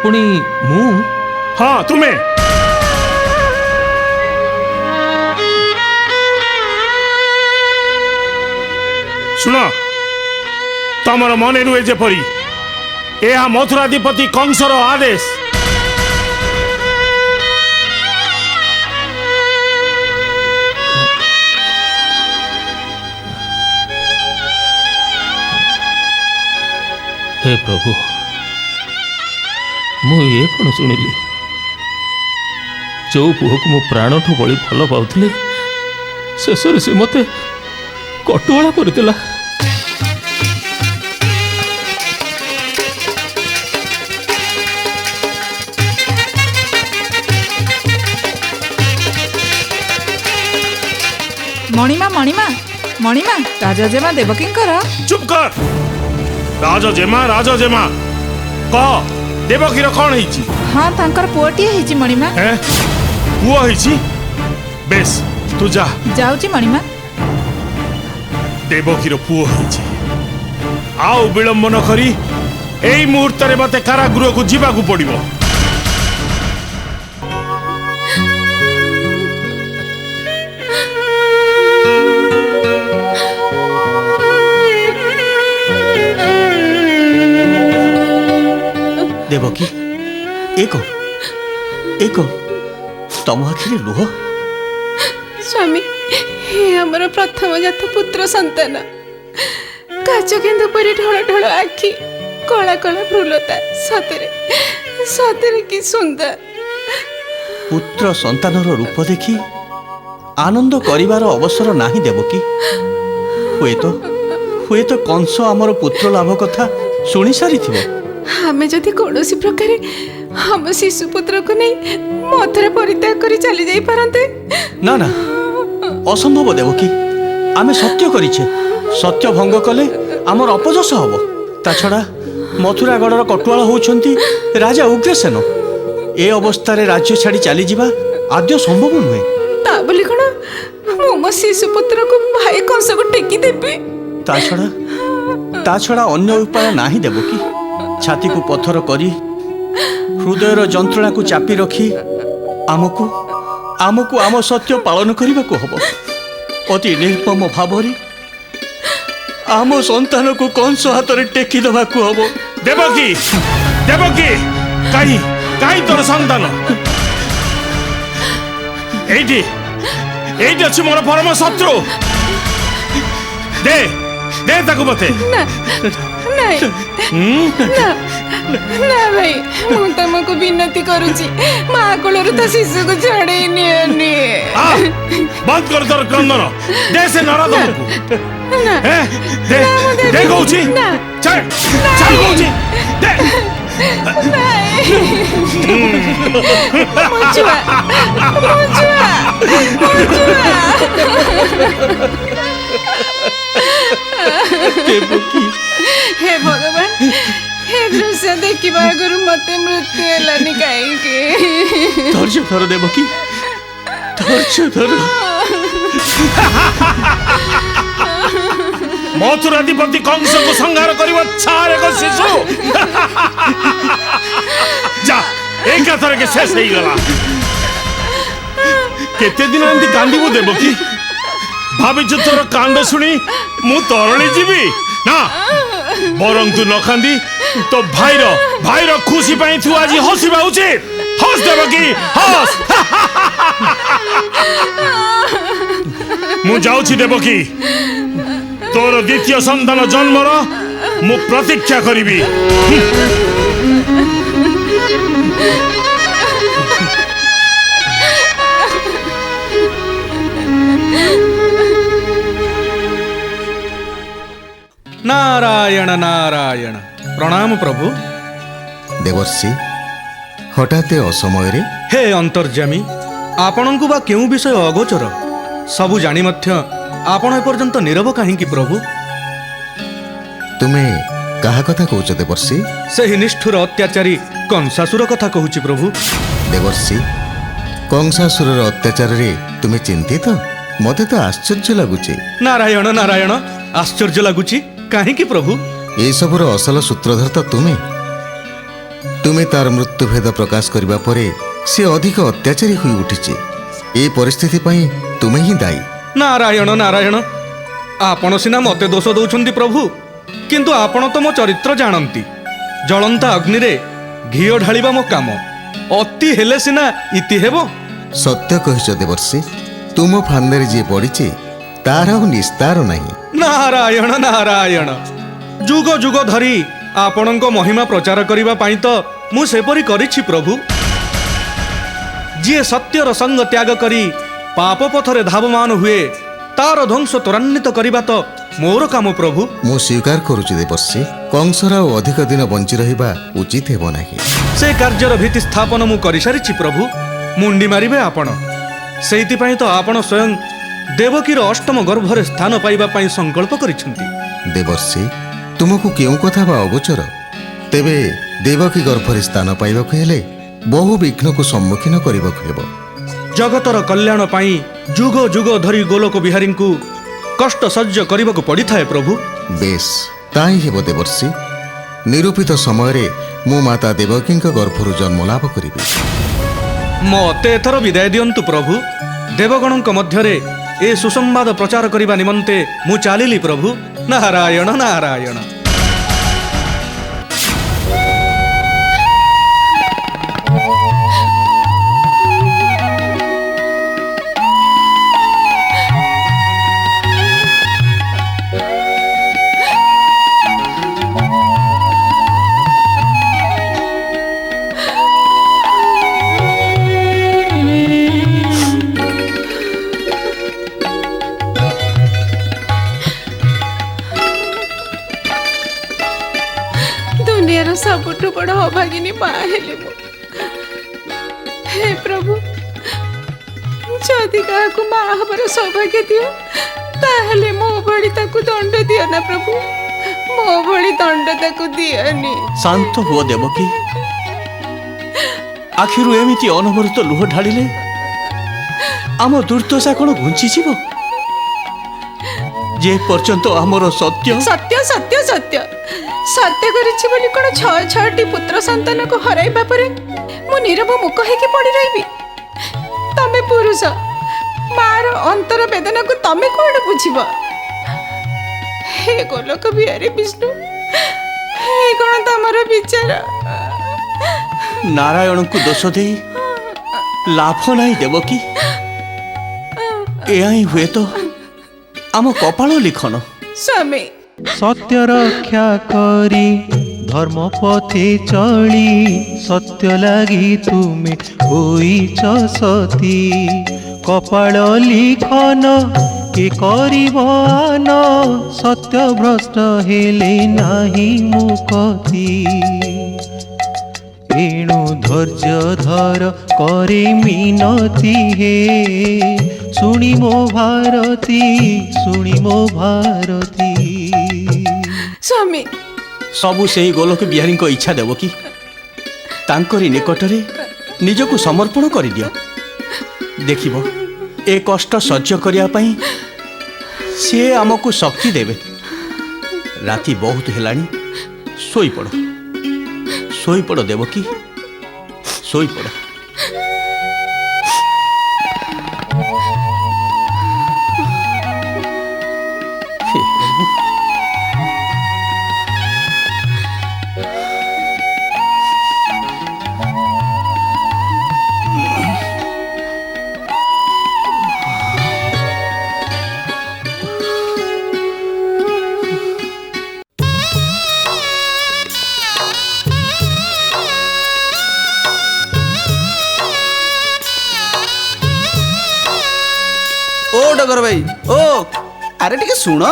ପୁଣି ମୁଁ? ହଁ ତୁମେ। ଶୁଣ, ତମର ମନେ ରୁହେ ଯେପରି ଏହା ମଥୁରାଧିପତି କଂସର ଆଦେଶ। ହେ ପ୍ରଭୁ, ମୁଁ ଏ କ'ଣ ଶୁଣିଲି? ଯୋଉ ପୁଅକୁ ମୁଁ ପ୍ରାଣଠୁ ବଳି ଭଲ ପାଉଥିଲି, ଶେଷରେ ସେ ମୋତେ କଟୁଆଳ କରିଦେଲା। ମଣିମା ମଣିମା ମଣିମା ରାଜଜେମା ଦେବକୀଙ୍କର। ଚୁପ୍ କର। ରାଜଜେମା କହ, ଦେବକୀର କ'ଣ ହେଇଛି? ହଁ, ତାଙ୍କର ପୁଅଟିଏ ହେଇଛି ମଣିମା। ପୁଅ ହେଇଛି? ବେଶ, ତୁ ଯା। ଯାଉଛି ମଣିମା। ଦେବକୀର ପୁଅ ହେଇଛି। ଆଉ ବିଳମ୍ବ ନ କରି ଏଇ ମୁହୂର୍ତ୍ତରେ ମତେ କାରାଗୃହକୁ ଯିବାକୁ ପଡ଼ିବ। ଦେବକୀ, ଏ କଣ ତମ ଆଖିରେ ଲୁହ? ସ୍ୱାମୀ, ହେ ଆମର ପ୍ରଥମ ଜାତ ପୁତ୍ର ସନ୍ତାନ। କାଚ କେନ୍ଦୁ ପରି ଢଳ ଢଳ ଆଖି, କଳା କଳା ଭ୍ରୁଲତା, ସତରେ ସତରେ କି ସୁନ୍ଦର। ପୁତ୍ର ସନ୍ତାନର ରୂପ ଦେଖି ଆନନ୍ଦ କରିବାର ଅବସର ନାହିଁ ଦେବକୀ। ହୁଏତ କଂସ ଆମର ପୁତ୍ର ଲାଭ କଥା ଶୁଣି ସାରିଥିବ। ଆମେ ଯଦି କୌଣସି ପ୍ରକାରେ ଆମ ଶିଶୁ ପୁତ୍ରକୁ ନେଇ ମଥୁରା ପରିତ୍ୟାଗ କରି ଚାଲି ଯାଇ ପାରନ୍ତେ। ନା ନା, ଅସମ୍ଭବ ଦେବକୀ। ଆମେ ସତ୍ୟ କରିଛେ, ସତ୍ୟ ଭଙ୍ଗ କଲେ ଆମର ଅପଯଶ ହବ। ତା ଛଡ଼ା ମଥୁରାଗଡ଼ର କଟୁଆଳ ହେଉଛନ୍ତି ରାଜା ଉଗ୍ରସେନ। ଏ ଅବସ୍ଥାରେ ରାଜ୍ୟ ଛାଡ଼ି ଚାଲିଯିବା ଆଦ୍ୟ ସମ୍ଭବ ନୁହେଁ। ତା ବୋଲି କ'ଣ ମୁଁ ମୋ ଶିଶୁ ପୁତ୍ରକୁ ଭାଇ କଂସକୁ ଟେକି ଦେବି? ତା ଛଡ଼ା ଅନ୍ୟ ଉପାୟ ନାହିଁ ଦେବକୀ। ଛାତିକୁ ପଥର କରି ହୃଦୟର ଯନ୍ତ୍ରଣାକୁ ଚାପି ରଖି ଆମକୁ ଆମ ସତ୍ୟ ପାଳନ କରିବାକୁ ହବ। ଅତି ନିର୍ମମ ଭାବରେ ଆମ ସନ୍ତାନକୁ କଂସ ହାତରେ ଟେକି ଦେବାକୁ ହବ। ଦେବକୀ, କାହିଁ ତୋର ସନ୍ତାନ? ଏଇଠି ଅଛି ମୋର ପରମ ଶତ୍ରୁ। ଦେ ତାକୁ ମତେ। ନା ଭାଇ, ମୁଁ ତମକୁ ବିନତି କରୁଛି, ମା କୋଳରୁ ତା ଶିଶୁକୁ ଛଡ଼େଇ ନିଅନି। ବନ୍ଦ କର ତୋର କ୍ରନ୍ଦନ। ଦେ ସେ ନରଦକୁ। ଦେ କହୁଛି। କହୁଛି ଦେ। हे भगवान, हे दृश्य देखिबा आगରୁ ମତେ ମୃତ୍ୟୁ ହେଲାନି କାହିଁକି? ଧୈର୍ଯ୍ୟ ଧର ଦେବକୀ, ଧୈର୍ଯ୍ୟ ଧର। ମଥୁରାଧିପତି କଂସକୁ ସଂହାର କରିବ ଛାର ଏକ ଶିଶୁ। ଯା, ଏକାଥରକେ ଶେଷ ହେଇଗଲା। କେତେ ଦିନ ଏମିତି କାନ୍ଦିବୁ ଦେବକୀ? ଭାବିଛୁ ତୋର କାନ୍ଦ ଶୁଣି ମୁଁ ତରଳି ଯିବି? ନା, ବରଂ ତୁ ନ କାନ୍ଦି ତୋ ଭାଇର ଖୁସି ପାଇଁ ତୁ ଆଜି ହସିବା ଉଚିତ। ହସ ଦେବକୀ, ହସ। ମୁଁ ଯାଉଛି ଦେବକୀ, ତୋର ଦ୍ୱିତୀୟ ସନ୍ତାନ ଜନ୍ମର ମୁଁ ପ୍ରତୀକ୍ଷା କରିବି। ନାରାୟଣ ନାରାୟଣ। ପ୍ରଣାମ ପ୍ରଭୁ। ଦେବର୍ଷି, ହଠାତ୍ ଅସମୟରେ? ହେ ଅନ୍ତର୍ଯ୍ୟାମୀ, ଆପଣଙ୍କୁ ବା କେଉଁ ବିଷୟ ଅଗୋଚର? ସବୁ ଜାଣି ମଧ୍ୟ ଆପଣ ଏପର୍ଯ୍ୟନ୍ତ ନୀରବ କାହିଁକି ପ୍ରଭୁ? ତୁମେ କାହା କଥା କହୁଛ ଦେବର୍ଷି? ସେହି ନିଷ୍ଠୁର ଅତ୍ୟାଚାରୀ କଂସାସୁର କଥା କହୁଛି ପ୍ରଭୁ। ଦେବର୍ଷି, କଂସାସୁରର ଅତ୍ୟାଚାରରେ ତୁମେ ଚିନ୍ତିତ? ମୋତେ ତ ଆଶ୍ଚର୍ଯ୍ୟ ଲାଗୁଛି। ନାରାୟଣ ନାରାୟଣ, ଆଶ୍ଚର୍ଯ୍ୟ ଲାଗୁଛି? କାହିଁକି ପ୍ରଭୁ? ଏସବୁର ଅସଲ ସୂତ୍ରଧର ତ ତୁମେ ତାର ମୃତ୍ୟୁଭେଦ ପ୍ରକାଶ କରିବା ପରେ ସେ ଅଧିକ ଅତ୍ୟାଚାରୀ ହୋଇ ଉଠିଛି। ଏ ପରିସ୍ଥିତି ପାଇଁ ତୁମେ ହିଁ ଦାୟୀ। ନାରାୟଣ ନାରାୟଣ, ଆପଣ ସିନା ମତେ ଦୋଷ ଦଉଛନ୍ତି ପ୍ରଭୁ, କିନ୍ତୁ ଆପଣ ତ ମୋ ଚରିତ୍ର ଜାଣନ୍ତି। ଜଳନ୍ତା ଅଗ୍ନିରେ ଘିଅ ଢାଳିବା ମୋ କାମ, ଅତି ହେଲେ ସିନା ଇତି ହେବ। ସତ୍ୟ କହିଛ ଦେବର୍ଷି, ତୁମ ଫାନ୍ଦରେ ଯିଏ ପଡ଼ିଛି ତାର ଆଉ ନିସ୍ତାର ନାହିଁ। ନାରାୟଣ ନାରାୟଣ, ଯୁଗ ଯୁଗ ଧରି ଆପଣଙ୍କ ମହିମା ପ୍ରଚାର କରିବା ପାଇଁ ତ ମୁଁ ସେପରି କରିଛି ପ୍ରଭୁ। ଯିଏ ସତ୍ୟର ସଙ୍ଗ ତ୍ୟାଗ କରି ପାପ ପଥରେ ଧାବମାନ ହୁଏ, ତାର ଧ୍ୱଂସ ତ୍ୱରାନ୍ୱିତ କରିବା ତ ମୋର କାମ ପ୍ରଭୁ। ମୁଁ ସ୍ୱୀକାର କରୁଛି ଦେବର୍ଷି, କଂସର ଆଉ ଅଧିକ ଦିନ ବଞ୍ଚି ରହିବା ଉଚିତ ହେବ ନାହିଁ। ସେ କାର୍ଯ୍ୟର ଭିତ୍ତି ସ୍ଥାପନ ମୁଁ କରିସାରିଛି ପ୍ରଭୁ। ମୁଣ୍ଡି ମାରିବେ ଆପଣ। ସେଇଥିପାଇଁ ତ ଆପଣ ସ୍ୱୟଂ ଦେବକୀର ଅଷ୍ଟମ ଗର୍ଭରେ ସ୍ଥାନ ପାଇବା ପାଇଁ ସଂକଳ୍ପ କରିଛନ୍ତି। ଦେବର୍ଷି, ତୁମକୁ କେଉଁ କଥା ବା ଅଗୋଚର? ତେବେ ଦେବକୀ ଗର୍ଭରେ ସ୍ଥାନ ପାଇବାକୁ ହେଲେ ବହୁ ବିଘ୍ନକୁ ସମ୍ମୁଖୀନ କରିବାକୁ ହେବ। ଜଗତର କଲ୍ୟାଣ ପାଇଁ ଯୁଗ ଯୁଗ ଧରି ଗୋଲୋକ ବିହାରୀଙ୍କୁ କଷ୍ଟ ସହ୍ୟ କରିବାକୁ ପଡ଼ିଥାଏ ପ୍ରଭୁ। ବେଶ, ତାହା ହିଁ ହେବ ଦେବର୍ଷି। ନିରୂପିତ ସମୟରେ ମୁଁ ମାତା ଦେବକୀଙ୍କ ଗର୍ଭରୁ ଜନ୍ମ ଲାଭ କରିବି। ମୋତେ ଏଥର ବିଦାୟ ଦିଅନ୍ତୁ ପ୍ରଭୁ। ଦେବଗଣଙ୍କ ମଧ୍ୟରେ ଏ ସୁସମ୍ବାଦ ପ୍ରଚାର କରିବା ନିମନ୍ତେ ମୁଁ ଚାଲିଲି ପ୍ରଭୁ। ନାରାୟଣ ନାରାୟଣ। ସବୁଠୁ ବଡ଼ ଅଭାଗିନୀ ମା ହେଲି ମୁଁ। ହେ ପ୍ରଭୁ, ଯଦି କାହାକୁ ମା ହବାର ସୌଭାଗ୍ୟ ଦିଅ, ତାହେଲେ ମୋ ଭଳି ତାକୁ ଦଣ୍ଡ ଦିଅ ନା ପ୍ରଭୁ। ମୋ ଭଳି ଦଣ୍ଡ ତାକୁ ଦିଅନି। ଶାନ୍ତ ହୁଅ ଦେବକୀ। ଆଖିରୁ ଏମିତି ଅନବରତ ଲୁହ ଢାଳିଲେ ଆମ ଦୁର୍ଦ୍ଦଶା କ'ଣ ଘୁଞ୍ଚିଯିବ? ଯେ ପର୍ଯ୍ୟନ୍ତ ଆମର ସତ୍ୟ ସତ୍ୟ ସତ୍ୟ ସତ୍ୟ ସତ୍ୟ କରିଛି ବୋଲି କ'ଣ 6ଟି ପୁତ୍ର ସନ୍ତାନକୁ ହରାଇବା ପରେ ମୁଁ ନୀରବ ମୁକ ହେଇକି ପଡ଼ି ରହିବି? ତମେ ପୁରୁଷ, ମାର ଅନ୍ତର ବେଦନାକୁ ତମେ କ'ଣ ବୁଝିବ? ହେ ଗୋଲୋକ ବିହାରୀ ବିଷ୍ଣୁ, ହେ କ'ଣ ତମର ବିଚାର? ନାରାୟଣଙ୍କୁ ଦୋଷ ଦେଇ ଲାଭ ନାହିଁ ଦେବକୀ। ଏହା ହିଁ ହୁଏତ ଆମ କପାଳ ଲିଖନ। ସ୍ୱାମୀ, ସତ୍ୟ ରକ୍ଷା କରି ଧର୍ମ ପଥେ ଚଳି ସତ୍ୟ ଲାଗି ତୁମେ ହୋଇଛ ସତୀ। କପାଳ ଲିଖନ କେ କରିବ ଆନ, ସତ୍ୟ ଭ୍ରଷ୍ଟ ହେଲେ ନାହିଁ ମୁକତି। ଏଣୁ ଧୈର୍ଯ୍ୟ ଧର করে মিনতি হে, শুনি মো ଭାରତୀ, শুনি ମୋ ଭାରତୀ। ସ୍ୱାମୀ, ସବୁ ସେହି ଗୋଲୋକ ବିହାରୀଙ୍କ ଇଚ୍ଛା ଦେବକୀ। ତାଙ୍କରି ନିକଟରେ ନିଜକୁ ସମର୍ପଣ କରିଦିଅ। ଦେଖିବ, ଏ କଷ୍ଟ ସହ୍ୟ କରିବା ପାଇଁ ସିଏ ଆମକୁ ଶକ୍ତି ଦେବେ। ରାତି ବହୁତ ହେଲାଣି, ଶୋଇପଡ଼ ଶୋଇପଡ଼ ଦେବକୀ, ଶୋଇପଡ଼। ଓ ଡଗର ଭାଇ, ଓ ଆରେ ଟିକେ ଶୁଣ।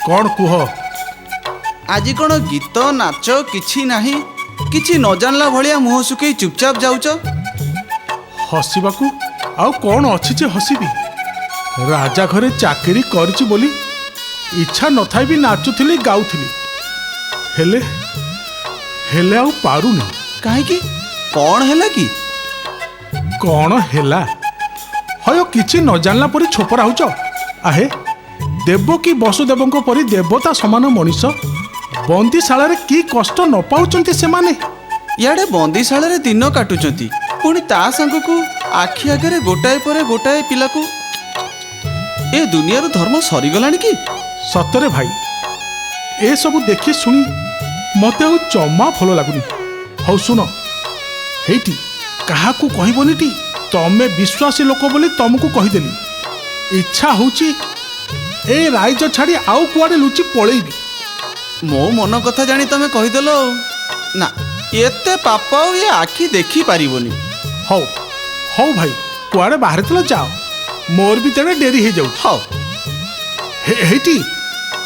କ'ଣ କୁହ? ଆଜି କ'ଣ ଗୀତ ନାଚ କିଛି ନାହିଁ? କିଛି ନ ଜାଣିଲା ଭଳିଆ ମୁହଁ ଶୁଖେଇ ଚୁପଚାପ ଯାଉଛ। ହସିବାକୁ ଆଉ କ'ଣ ଅଛି ଯେ ହସିବି? ରାଜା ଘରେ ଚାକିରି କରିଛି ବୋଲି ଇଚ୍ଛା ନଥାଇ ବି ନାଚୁଥିଲି, ଗାଉଥିଲି। ହେଲେ ହେଲେ ଆଉ ପାରୁନି। କାହିଁକି? କ'ଣ ହେଲା କି? କ'ଣ ହେଲା? ହୟ କିଛି ନ ଜାଣିଲା ପରି ଛୋପରା ହଉଛ। ଆହେ, ଦେବକୀ ବସୁଦେବଙ୍କ ପରି ଦେବତା ସମାନ ମଣିଷ ବନ୍ଦୀଶାଳାରେ କି କଷ୍ଟ ନ ପାଉଛନ୍ତି ସେମାନେ। ଇଆଡ଼େ ବନ୍ଦୀଶାଳାରେ ଦିନ କାଟୁଛନ୍ତି, ପୁଣି ତା ସାଙ୍ଗକୁ ଆଖି ଆଗରେ ଗୋଟାଏ ପରେ ଗୋଟାଏ ପିଲାକୁ। ଏ ଦୁନିଆରୁ ଧର୍ମ ସରିଗଲାଣି କି? ସତରେ ଭାଇ, ଏସବୁ ଦେଖି ଶୁଣି ମତେ ଆଉ ଜମା ଭଲ ଲାଗୁନି। ହଉ ଶୁଣ, ହେଇଟି କାହାକୁ କହିବନିଟି, ତମେ ବିଶ୍ୱାସୀ ଲୋକ ବୋଲି ତମକୁ କହିଦେଲି। ଇଚ୍ଛା ହଉଛି ଏ ରାଇଜ ଛାଡ଼ି ଆଉ କୁଆଡ଼େ ଲୁଚି ପଳେଇବି। ମୋ ମନ କଥା ଜାଣି ତମେ କହିଦେଲ ଆଉ। ନା, ଏତେ ପାପ ଆଉ ଏ ଆଖି ଦେଖି ପାରିବନି। ହଉ ହଉ ଭାଇ, କୁଆଡ଼େ ବାହାରିଥିଲ ଯାଅ, ମୋର ବି ତେଣେ ଡେରି ହେଇଯାଉଛି। ହଉ ହେଇଟି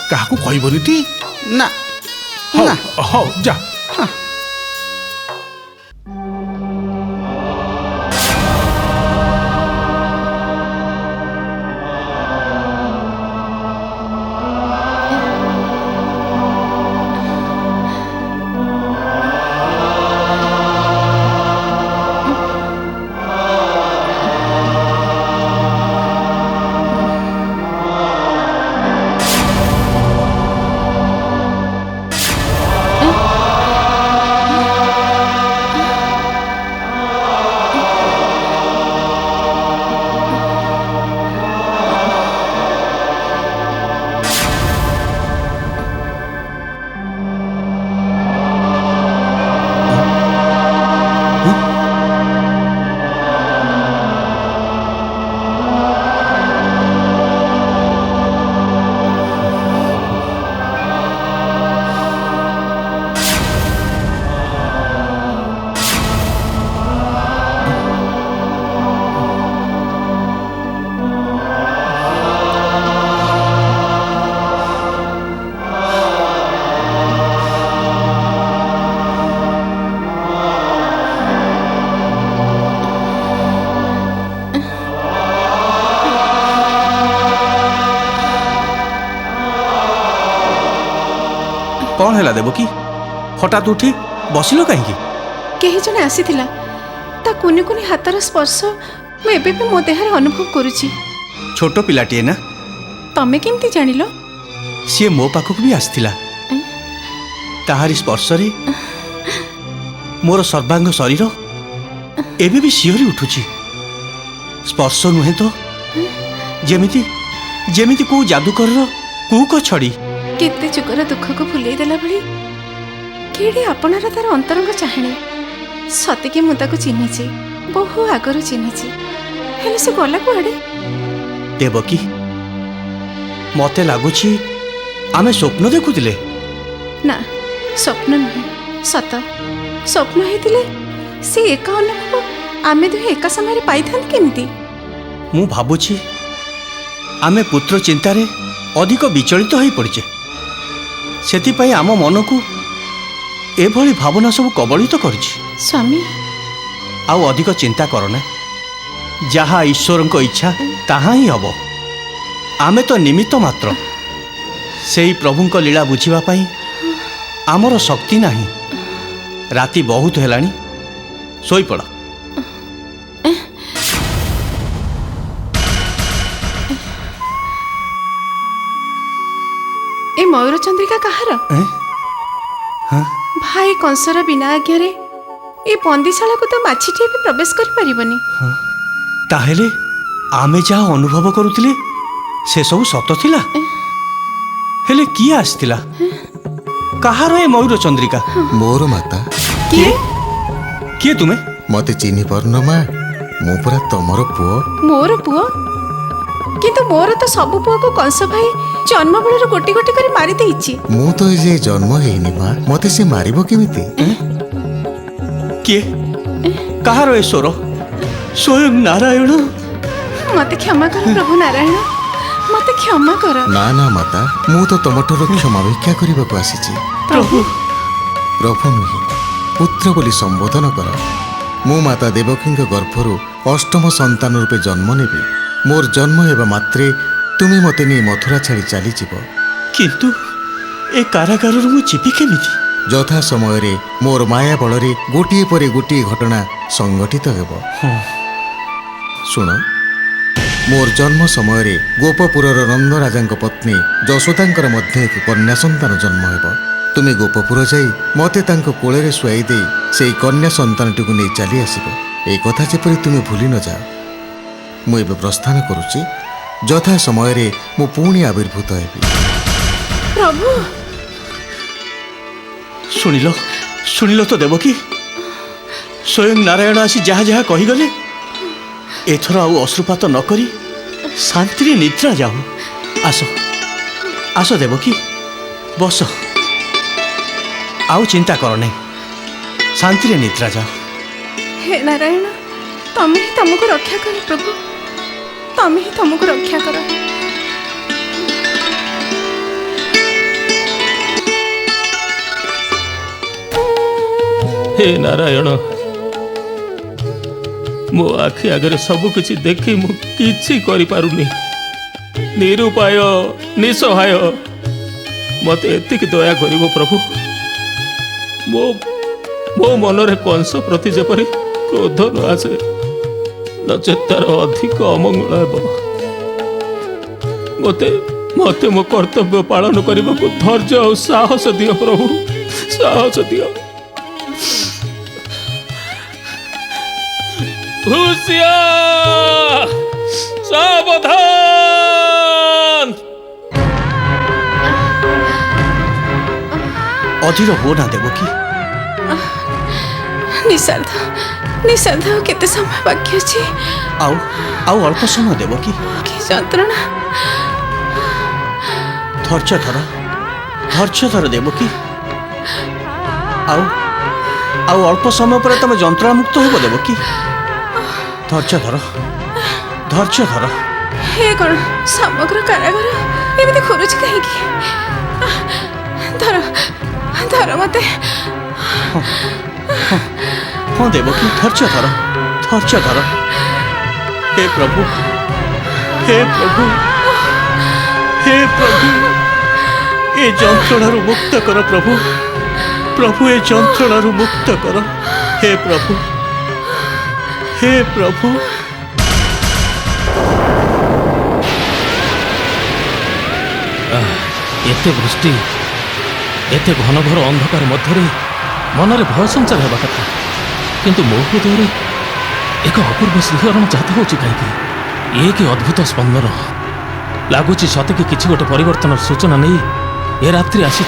କାହାକୁ କହିବନିଟି। ନା ହଉ ନା। ହଉ ଯା। କ'ଣ ହେଲା ଦେବକୀ? ହଠାତ୍ ଉଠି ବସିଲ କାହିଁକି? କେହି ଜଣେ ଆସିଥିଲା, ତା କୁନି କୁନି ହାତର ସ୍ପର୍ଶ ମୁଁ ଏବେ ବି ମୋ ଦେହରେ ଅନୁଭବ କରୁଛି। ଛୋଟ ପିଲାଟିଏ ନା? ତମେ କେମିତି ଜାଣିଲ? ସିଏ ମୋ ପାଖକୁ ବି ଆସିଥିଲା। ତାହାରି ସ୍ପର୍ଶରେ ମୋର ସର୍ବାଙ୍ଗ ଶରୀର ଏବେ ବି ଶିହରି ଉଠୁଛି। ସ୍ପର୍ଶ ନୁହେଁ ତ, ଯେମିତି ଯେମିତି କୋଉ ଯାଦୁକରର କୁକ ଛଡ଼ି। କେତେ ଯୁଗର ଦୁଃଖକୁ ଭୁଲେଇ ଦେଲା ଭଳି କେଡ଼େ ଆପଣାର ତାର ଅନ୍ତରଙ୍ଗ ଚାହାଣୀ। ସତେକି ମୁଁ ତାକୁ ଚିହ୍ନିଛି, ବହୁ ଆଗରୁ ଚିହ୍ନିଛି, ହେଲେ ସେ ଗଲା କୁଆଡ଼େ? ଦେବକୀ, ମତେ ଲାଗୁଛି ଆମେ ସ୍ୱପ୍ନ ଦେଖୁଥିଲେ। ନା, ସ୍ୱପ୍ନ ନୁହେଁ, ସତ। ସ୍ୱପ୍ନ ହେଇଥିଲେ ସେ ଏକା ଅନୁଭବ ଆମେ ଦୁହେଁ ଏକା ସମୟରେ ପାଇଥାନ୍ତି କେମିତି? ମୁଁ ଭାବୁଛି ଆମେ ପୁତ୍ର ଚିନ୍ତାରେ ଅଧିକ ବିଚଳିତ ହୋଇପଡ଼ିଛେ। ସେଥିପାଇଁ ଆମ ମନକୁ ଏଭଳି ଭାବନା ସବୁ କବଳିତ କରିଛି। ସ୍ୱାମୀ, ଆଉ ଅଧିକ ଚିନ୍ତା କରନା। ଯାହା ଈଶ୍ୱରଙ୍କ ଇଚ୍ଛା ତାହା ହିଁ ହେବ। ଆମେ ତ ନିମିତ୍ତ ମାତ୍ର। ସେହି ପ୍ରଭୁଙ୍କ ଲୀଳା ବୁଝିବା ପାଇଁ ଆମର ଶକ୍ତି ନାହିଁ। ରାତି ବହୁତ ହେଲାଣି, ଶୋଇପଡ଼। ଏ ମୟୂର ଚନ୍ଦ୍ରିକା କାହାର? ଭାଇ କଂସର ବିନା ଆଜ୍ଞାରେ ଏ ବନ୍ଦିଶାଳାକୁ ତ ମାଛିଟିଏ ବି ପ୍ରବେଶ କରିପାରିବନି। ତାହେଲେ ଆମେ ଯାହା ଅନୁଭବ କରୁଥିଲେ ସେସବୁ ସତ ଥିଲା? ହେଲେ କିଏ ଆସିଥିଲା? କାହାର ଏ ମୟୂର ଚନ୍ଦ୍ରିକା? ମୋର ମାତା। କିଏ କିଏ ତୁମେ? ମତେ ଚିହ୍ନି ପାରୁନ ମା? ମୁଁ ପୁରା ତମର ପୁଅ। ମୋର ପୁଅ? କିନ୍ତୁ ମୋର ତ ସବୁ ପୁଅକୁ କଂସ ଭାଇ ଜନ୍ମ ବେଳରୁ ଗୋଟି ଗୋଟି କରି ମାରି ଦେଇଛି। ମୁଁ ତ ଏ ଯାଏ ଜନ୍ମ ହେଇନି ମା, ମତେ ସେ ମାରିବ କେମିତି? କିଏ? କାହାର ଏ ସ୍ୱର? ସ୍ୱୟଂ ନାରାୟଣ। ମତେ କ୍ଷମା କର ପ୍ରଭୁ ନାରାୟଣ, ମତେ କ୍ଷମା କର। ନା ନା ମାତା, ମୁଁ ତ ତମଠାରୁ କ୍ଷମା ଭିକ୍ଷା କରିବାକୁ ଆସିଛି। ପ୍ରଭୁ ପ୍ରଭୁ ନୁହେଁ, ପୁତ୍ର ବୋଲି ସମ୍ବୋଧନ କର। ମୁଁ ମାତା ଦେବକୀଙ୍କ ଗର୍ଭରୁ ଅଷ୍ଟମ ସନ୍ତାନ ରୂପେ ଜନ୍ମ ନେବି। ମୋର ଜନ୍ମ ହେବା ମାତ୍ରେ ତୁମେ ମୋତେ ନେଇ ମଥୁରା ଛାଡ଼ି ଚାଲିଯିବ। କିନ୍ତୁ ଏ କାରାଗାରରୁ ମୁଁ ଯିବି କେମିତି? ଯଥା ସମୟରେ ମୋର ମାୟା ବଳରେ ଗୋଟିଏ ପରେ ଗୋଟିଏ ଘଟଣା ସଂଗଠିତ ହେବ। ଶୁଣ, मोर जन्म समय गोपपुरर नंद राजा पत्नी यशोदांकर मध्य एक कन्या संतान जन्म हेब। तुमे गोपपुर जाई मते तांको कोଳରେ शुआई दे से कन्या संतानटी को नहीं चली आसब। ए कथा जेपरि तुमे भूली न जाओ। मु एबे प्रस्थान करुची। यथा समय मु पुणी आविर्भूत हेबी। प्रभु शुणिल तो देवकी स्वयं नारायण आसी जहाँ जहाँ कहीगले एथर आउ अश्रुपात नकरी शांति निद्रा जाओ। आस आस देवकी बस आउ चिंता कर नहीं शांति निद्रा जाओ। हे नारायण तमे ही तुमको रक्षा कर प्रभु तमे ही तुमको रक्षा कर। हे नारायण मो आखि आगे सब किछि देखी मु किछि करि पारुनी। निरुपाय निसहाय मते एतिक दया करिवो प्रभु। मो मो मनरे कंस प्रति जेपरि क्रोध न आसे नचेत तार अधिक अमंगल हेब। मते मते मो कर्तव्य पालन करने को धैर्य और साहस दियो प्रभु साहस दियो। हुसिया सावधान। अधीर हो ना देवकी। निषाद केते समय बाकी अछि। आउ आउ अल्प समय देवकी। कि जंत्रणा। धैर्य धर देवकी। आउ आउ अल्प समय पर तुम जंत्रणा मुक्त हो देवकी। धैर्य धर। हे कौन समग्र कारागार एमती खोरुच कहीं धर मते। हाँ देवकी धैर्य धर। हे प्रभु ए जंत्रणा मुक्त कर प्रभु ए जंत्रणा मुक्त कर। हे प्रभु एते वृष्टि एते घनघोर अंधकार मध्य मनरे भय संचार होगा कथा किंतु मो हृदय एक अपूर्व श्रीहरण जात हो कहीं ये कि अद्भुत स्पंदन लगुच सते कि किसी गोटे परिवर्तन सूचना नहीं ए रात्रि आसी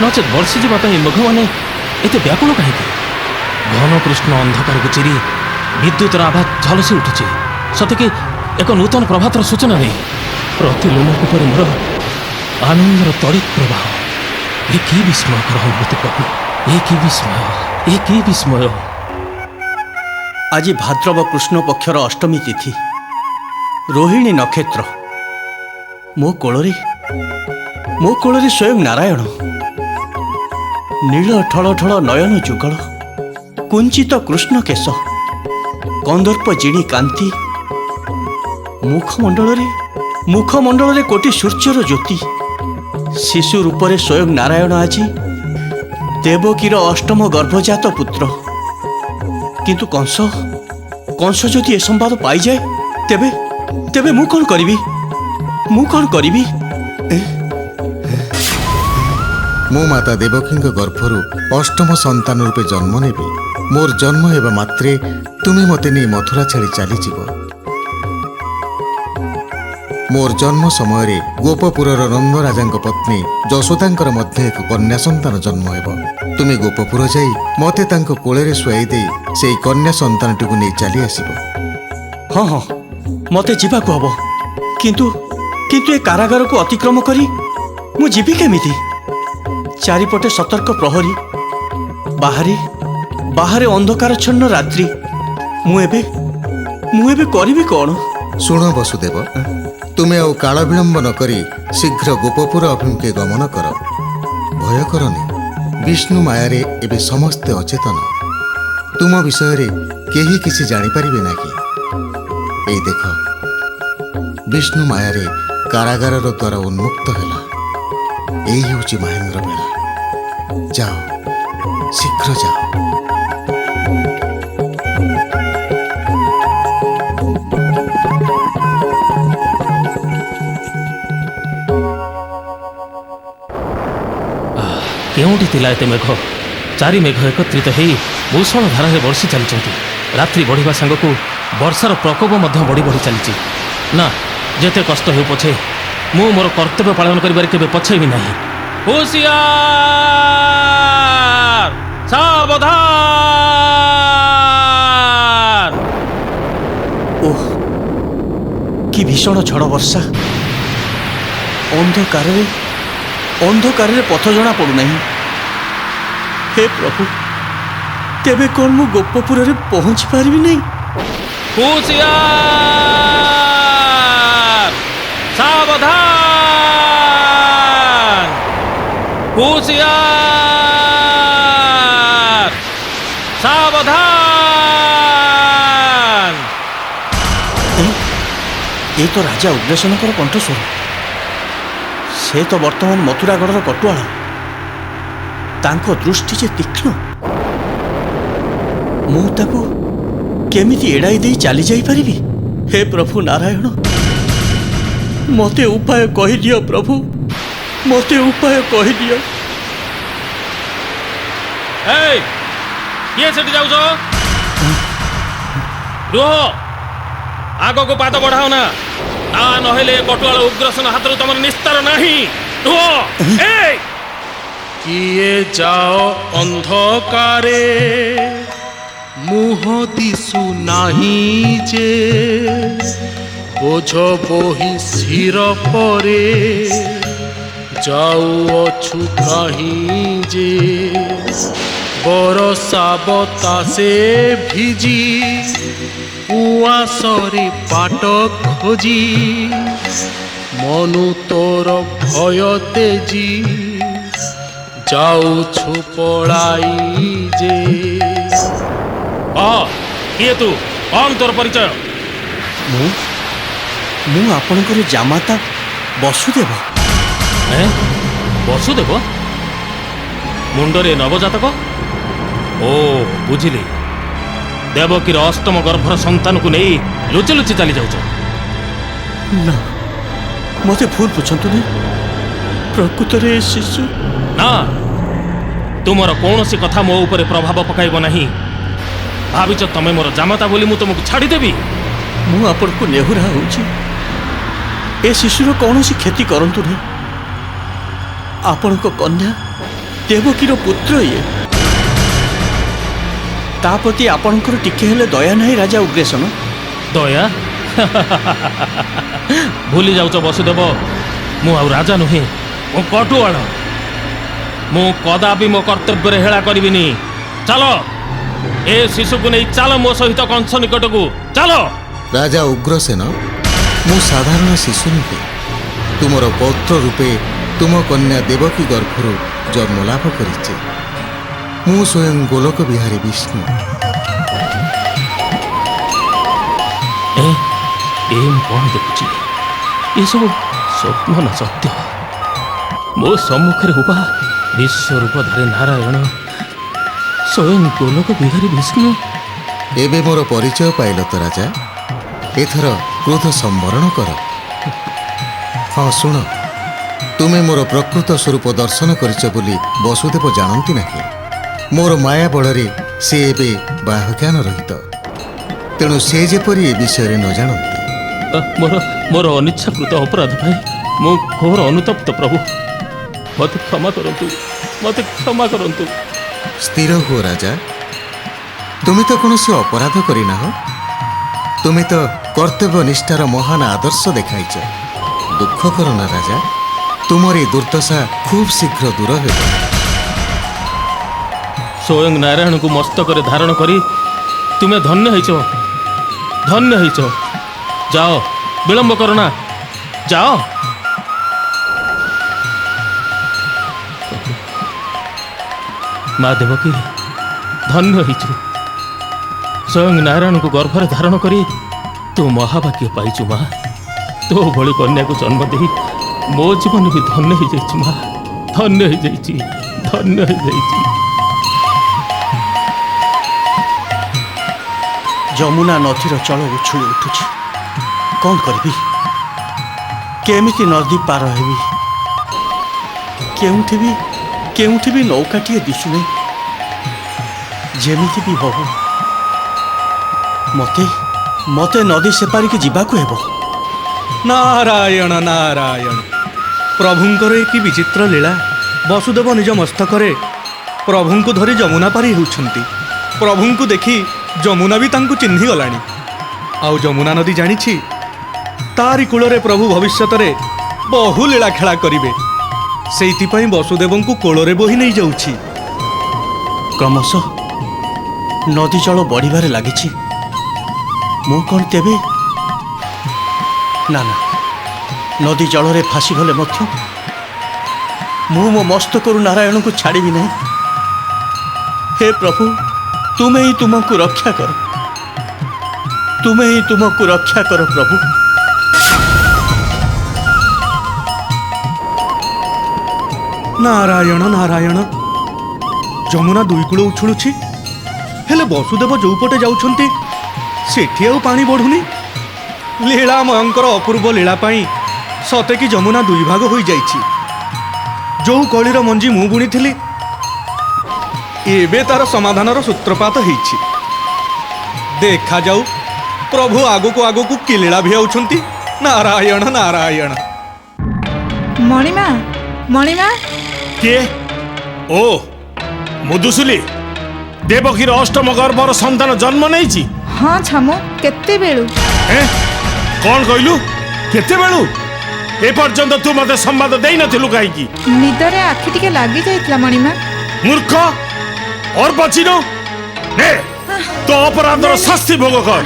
नचेत वर्षी जावाई मेघ मैंने एत व्याकुल कहीं घन कृष्ण अंधकार को चिरी विद्युतर आभात झलसी उठुचे सते कि एक नूतन प्रभातर सूचना नहीं प्रति लोमकूप मोर आनंदर तड़ित प्रवाह। ये कि विस्मयकर अनुभूति प्रभु ये कि विस्मय। आज भाद्रव कृष्ण पक्षर अष्टमी तिथि रोहिणी नक्षत्र मो कोଳରେ स्वयं नारायण नील ठल ठल नयन जुगल कुंचित कृष्ण केश कंदर्प जिणी कांति मुखमंडल कोटि सूर्यर ज्योति शिशु रूपरे स्वयं नारायण आज देवकीर अष्टम गर्भजात पुत्र। किंतु कंस जदि ए संवाद पाई जाए तेबे मु कौन करिबी मो माता देवकी गर्भरु अष्टम संतान रूपे जन्म नेबी। मोर जन्म हेबा मात्रे तुमे मते नहीं मथुरा छाड़ी चली जीव। मोर जन्म समय गोपपुरर नंद राजा पत्नी यशोदांकर मध्य एक कन्या संतान जन्म हेब। तुमे गोपपुर जाई मते तांको कोଳରେ शुआई दे से कन्या संतानटी को नहीं चली आसब। हाँ मते जीवाकु हबो किंतु ए कारागार को अतिक्रम करी मु जीवी केमिति? चारिपटे सतर्क प्रहरी बाहरे अंधकारच्छन्न रात्रि मु एबे करिबी कौन? शुण वसुदेव तुमे आउ काल विलंब न करी शीघ्र गोपपुर अभिमुखे गमन कर। भय करनी विष्णु मायारे एबे समस्ते अचेतन। तुम विषय केही किसी जानिपारिबे ना कि एई देख विष्णु मायारे कारागार द्वार उन्मुक्त हैला। एई होची महेंद्र बेला। जाओ शीघ्र जाओ। କେଉଁଠି ଥିଲା ଏତେ ମେଘ? ଚାରି ମେଘ ଏକତ୍ରିତ ହେଇ ମୂଷଳ ଧାରାରେ ବର୍ଷି ଚାଲିଛନ୍ତି। ରାତ୍ରି ବଢ଼ିବା ସାଙ୍ଗକୁ ବର୍ଷାର ପ୍ରକୋପ ମଧ୍ୟ ବଢ଼ି ବଢ଼ି ଚାଲିଛି। ନା, ଯେତେ କଷ୍ଟ ହେଉ ପଛେ ମୁଁ ମୋର କର୍ତ୍ତବ୍ୟ ପାଳନ କରିବାରେ କେବେ ପଛେଇବି ନାହିଁ। ହୁସିଆର! ସାବଧାନ! ଓଃ, କି ଭୀଷଣ ଝଡ଼ ବର୍ଷା! ଅନ୍ଧକାରରେ ପଥ ଜଣା ପଡ଼ୁନାହିଁ। ହେ ପ୍ରଭୁ, ତେବେ କ'ଣ ମୁଁ ଗୋପପୁରରେ ପହଞ୍ଚି ପାରିବି ନାହିଁ? ହୁସିଆର! ସାବଧାନ! ହୁସିଆର! ସାବଧାନ! ଏ ତ ରାଜା ଉଗ୍ରସେନଙ୍କର କଣ୍ଠସ୍ୱର। ସେ ତ ବର୍ତ୍ତମାନ ମଥୁରାଗଡ଼ର କଟୁଆଳ। ତାଙ୍କ ଦୃଷ୍ଟି ଯେ ତୀକ୍ଷ୍ଣ, ମୁଁ ତାକୁ କେମିତି ଏଡ଼ାଇ ଦେଇ ଚାଲି ଯାଇପାରିବି? ହେ ପ୍ରଭୁ ନାରାୟଣ, ମୋତେ ଉପାୟ କହିଦିଅ ପ୍ରଭୁ, ମୋତେ ଉପାୟ କହିଦିଅ। ଏଇ, କିଏ ସେଠି ଯାଉଛ? ରୁହ, ଆଗକୁ ପାଦ ବଢ଼ାଅ ନା, ତା ନହେଲେ କଟୁଆଳ ଉଗ୍ରସେନ ହାତରୁ ତମର ନିସ୍ତାର ନାହିଁ। ରୁହ! ଏଇ, କିଏ ଯାଅ ଅନ୍ଧକାରେ, ମୁହଁ ଦିଶୁ ନାହିଁ ଯେ, ବୋଝ ବୋହି ଶିର ପରେ ଯାଉଅଛୁ କାହିଁ ଯେ, ବରଷା ବତାସେ ଭିଜି ଉଆସରେ ପାଟ ଖୋଜି, ମନୁ ତୋର ଭୟ ତେଜି ଯାଉଛୁ ପଳାଇ ଯେ। କିଏ ତୁ? କ'ଣ ତୋର ପରିଚୟ? ମୁଁ ଆପଣଙ୍କର ଜାମାତା ବସୁଦେବ। ବସୁଦେବ? ମୁଣ୍ଡରେ ନବଜାତକ? ଓ, ବୁଝିଲି। ଦେବକୀର ଅଷ୍ଟମ ଗର୍ଭର ସନ୍ତାନକୁ ନେଇ ଲୁଚି ଲୁଚି ଚାଲି ଯାଉଛ। ନା, ମୋତେ ଭୁଲ ବୁଝନ୍ତୁନି। ପ୍ରକୃତରେ ଏ ଶିଶୁ। ନା, ତୁମର କୌଣସି କଥା ମୋ ଉପରେ ପ୍ରଭାବ ପକାଇବ ନାହିଁ। ଭାବିଛ ତମେ ମୋର ଜାମାତା ବୋଲି ମୁଁ ତୁମକୁ ଛାଡ଼ିଦେବି? ମୁଁ ଆପଣଙ୍କୁ ନେହୁରା ହେଉଛି। ଏ ଶିଶୁର କୌଣସି କ୍ଷତି କରନ୍ତୁ ନାହିଁ। ଆପଣଙ୍କ କନ୍ୟା ଦେବକୀର ପୁତ୍ର ଇଏ। ତା ପ୍ରତି ଆପଣଙ୍କର ଟିକେ ହେଲେ ଦୟା ନାହିଁ ରାଜା ଉଗ୍ରସେନ? ଦୟା? ଭୁଲି ଯାଉଛ ବସୁଦେବ, ମୁଁ ଆଉ ରାଜା ନୁହେଁ, ମୁଁ କଟୁଆଳ। ମୁଁ କଦାପି ମୋ କର୍ତ୍ତବ୍ୟରେ ହେଳା କରିବିନି। ଚାଲ, ଏ ଶିଶୁକୁ ନେଇ ଚାଲ ମୋ ସହିତ କଂସ ନିକଟକୁ, ଚାଲ। ରାଜା ଉଗ୍ରସେନ, ମୁଁ ସାଧାରଣ ଶିଶୁ ନୁହେଁ। ତୁମର ପୌତ୍ର ରୂପେ ତୁମ କନ୍ୟା ଦେବକୀ ଗର୍ଭରୁ ଜନ୍ମ ଲାଭ କରିଛି। ମୁଁ ସ୍ୱୟଂ ଗୋଲକ ବିହାରୀ ବିଷ୍ଣୁ। ମୁଁ କ'ଣ ଦେଖୁଛି? ଏସବୁ ସ୍ୱପ୍ନ ନା ସତ୍ୟ? ମୋ ସମ୍ମୁଖରେ ଉଭା ବିଶ୍ୱରୂପଧାରୀ ନାରାୟଣ, ସ୍ୱୟଂ ଗୋଲକ ବିହାରୀ ବିଷ୍ଣୁ। ଏବେ ମୋର ପରିଚୟ ପାଇଲ ତ ରାଜା? ଏଥର କ୍ରୋଧ ସମ୍ବରଣ କର। ହଁ, ଶୁଣ, ତୁମେ ମୋର ପ୍ରକୃତ ସ୍ୱରୂପ ଦର୍ଶନ କରିଛ ବୋଲି ବସୁଦେବ ଜାଣନ୍ତି ନାହିଁ। ମୋର ମାୟା ବଳରେ ସେ ଏବେ ବାହ୍ୟଜ୍ଞାନ ରହିତ, ତେଣୁ ସେ ଯେପରି ଏ ବିଷୟରେ ନ ଜାଣନ୍ତି। ମୋର ଅନିଚ୍ଛାକୃତ ଅପରାଧ ପାଇଁ ମୁଁ ଘୋର ଅନୁତପ୍ତ ପ୍ରଭୁ। ମୋତେ କ୍ଷମା କରନ୍ତୁ, ମୋତେ କ୍ଷମା କରନ୍ତୁ। ସ୍ଥିର ହୁଅ ରାଜା, ତୁମେ ତ କୌଣସି ଅପରାଧ କରିନାହଁ। ତୁମେ ତ କର୍ତ୍ତବ୍ୟ ନିଷ୍ଠାର ମହାନ ଆଦର୍ଶ ଦେଖାଇଛ। ଦୁଃଖ କର ନା ରାଜା, ତୁମର ଏ ଦୁର୍ଦ୍ଦଶା ଖୁବ୍ ଶୀଘ୍ର ଦୂର ହେବ। ସ୍ୱୟଂ ନାରାୟଣଙ୍କୁ ମସ୍ତକରେ ଧାରଣ କରି ତୁମେ ଧନ୍ୟ ହେଇଛ, ଧନ୍ୟ ହେଇଛ। ଯାଅ, ବିଳମ୍ବ କର ନା, ଯାଅ। ମା ଦେବକୀ, ଧନ୍ୟ ହେଇଛୁ। ସ୍ୱୟଂ ନାରାୟଣଙ୍କୁ ଗର୍ଭରେ ଧାରଣ କରି ତୁ ମହାଭାଗ୍ୟ ପାଇଛୁ ମା। ତୋ ଭଳି କନ୍ୟାକୁ ଜନ୍ମ ଦେଇ ମୋ ଜୀବନ ବି ଧନ୍ୟ ହେଇଯାଇଛି ମା, ଧନ୍ୟ ହେଇଯାଇଛି, ଧନ୍ୟ ହେଇଯାଇଛି। ଯମୁନା ନଦୀର ଜଳ ଉଛୁଳି ଉଠୁଛି। କ'ଣ କରିବି? କେମିତି ନଦୀ ପାର ହେବି? କେଉଁଠି ବି କେଉଁଠି ବି ନୌକାଟିଏ ଦିଶୁନି। ଯେମିତି ବି ହବ ମତେ ମତେ ନଦୀ ସେପାରିକି ଯିବାକୁ ହେବ। ନାରାୟଣ ନାରାୟଣ, ପ୍ରଭୁଙ୍କର ଏ କି ବିଚିତ୍ର ଲୀଳା। ବସୁଦେବ ନିଜ ମସ୍ତକରେ ପ୍ରଭୁଙ୍କୁ ଧରି ଯମୁନା ପାରି ହେଉଛନ୍ତି। ପ୍ରଭୁଙ୍କୁ ଦେଖି ଯମୁନା ବି ତାଙ୍କୁ ଚିହ୍ନି ଗଲାଣି। ଆଉ ଯମୁନା ନଦୀ ଜାଣିଛି ତାରି କୂଳରେ ପ୍ରଭୁ ଭବିଷ୍ୟତରେ ବହୁ ଲୀଳା ଖେଳା କରିବେ। ସେଇଥିପାଇଁ ବସୁଦେବଙ୍କୁ କୋଳରେ ବୋହି ନେଇ ଯାଉଛି। କ୍ରମଶଃ ନଦୀ ଜଳ ବଢ଼ିବାରେ ଲାଗିଛି। ମୁଁ କ'ଣ ତେବେ? ନା ନା, ନଦୀ ଜଳରେ ଭାସିଗଲେ ମଧ୍ୟ ମୁଁ ମୋ ମସ୍ତକରୁ ନାରାୟଣଙ୍କୁ ଛାଡ଼ିବି ନାହିଁ। ହେ ପ୍ରଭୁ, ତୁମେ ହିଁ ତୁମକୁ ରକ୍ଷା କର, ତୁମେ ହିଁ ତୁମକୁ ରକ୍ଷା କର ପ୍ରଭୁ। ନାରାୟଣ ନାରାୟଣ, ଯମୁନା ଦୁଇ କୂଳ ଉଛୁଳୁଛି, ହେଲେ ବସୁଦେବ ଯୋଉପଟେ ଯାଉଛନ୍ତି ସେଠି ଆଉ ପାଣି ବଢୁନି। ଲୀଳାମୟଙ୍କର ଅପୂର୍ବ ଲୀଳା ପାଇଁ ସତେ କି ଯମୁନା ଦୁଇ ଭାଗ ହୋଇଯାଇଛି। ଯୋଉ କଳିର ମଞ୍ଜି ମୁଁ ବୁଣିଥିଲି ଏବେ ତାର ସମାଧାନର ସୂତ୍ରପାତ ହେଇଛି। ଦେଖାଯାଉ ପ୍ରଭୁ ଆଗକୁ ଆଗକୁ କି ଲୀଳା ଭିଆଉଛନ୍ତି। ନାରାୟଣ ନାରାୟଣ। ମଣିମା, ମଣିମା, କିଏ? ଓ ମଧୁସୁଲି, ଦେବକୀର ଅଷ୍ଟମ ଗର୍ଭର ସନ୍ତାନ ଜନ୍ମ ନେଇଛି। ହଁ ଛାମୁ, କେତେବେଳୁ? କଣ କହିଲୁ? କେତେବେଳୁ? ଏପର୍ଯ୍ୟନ୍ତ ତୁ ମତେ ସମ୍ବାଦ ଦେଇନଥିଲୁ କାହିଁକି? ନିଦରେ ଆଖି ଟିକେ ଲାଗି ଯାଇଥିଲା ମଣିମା। ମୂର୍ଖ, ଅର୍ବାଚୀନ, ନେ ତୋ ଅପରାଧର ଶାସ୍ତି ଭୋଗ କର।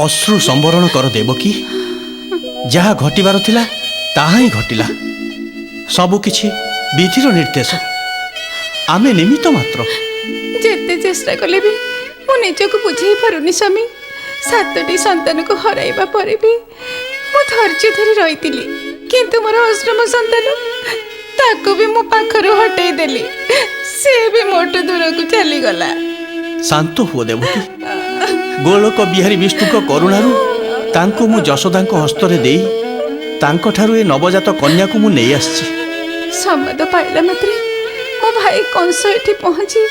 ଅଶ୍ରୁ ସମ୍ବରଣ କର ଦେବକୀ। ଯାହା ଘଟିବାର ଥିଲା ତାହା ହିଁ ଘଟିଲା। ସବୁକିଛି ବିଧିର ନିର୍ଦ୍ଦେଶ, ଆମେ ନିମିତ୍ତ ମାତ୍ର। ଯେତେ ଚେଷ୍ଟା କଲେ ବି ମୁଁ ନିଜକୁ ବୁଝେଇ ପାରୁନି ସ୍ୱାମୀ। 7ଟି ସନ୍ତାନକୁ ହରାଇବା ପରେ ବି ମୁଁ ଧୈର୍ଯ୍ୟ ଧରି ରହିଥିଲି, କିନ୍ତୁ ମୋର ଅଷ୍ଟମ ସନ୍ତାନ ତାକୁ ବି ମୋ ପାଖରୁ ହଟେଇ ଦେଲି। ସେ ବି ମୋଠୁ ଦୂରକୁ ଚାଲିଗଲା। ଶାନ୍ତ ହୁଅ ଦେବକୀ। ଗୋଲୋକ ବିହାରୀ ବିଷ୍ଣୁଙ୍କ କରୁଣାରୁ ତାଙ୍କୁ ମୁଁ ଯଶୋଦାଙ୍କ ହସ୍ତରେ ଦେଇ ତାଙ୍କଠାରୁ ଏ ନବଜାତ କନ୍ୟାକୁ ମୁଁ ନେଇ ଆସିଛି। ସମ୍ବାଦ ପାଇଲା ମାତ୍ରେ ମୋ ଭାଇ କଂସ ଏଠି ପହଞ୍ଚି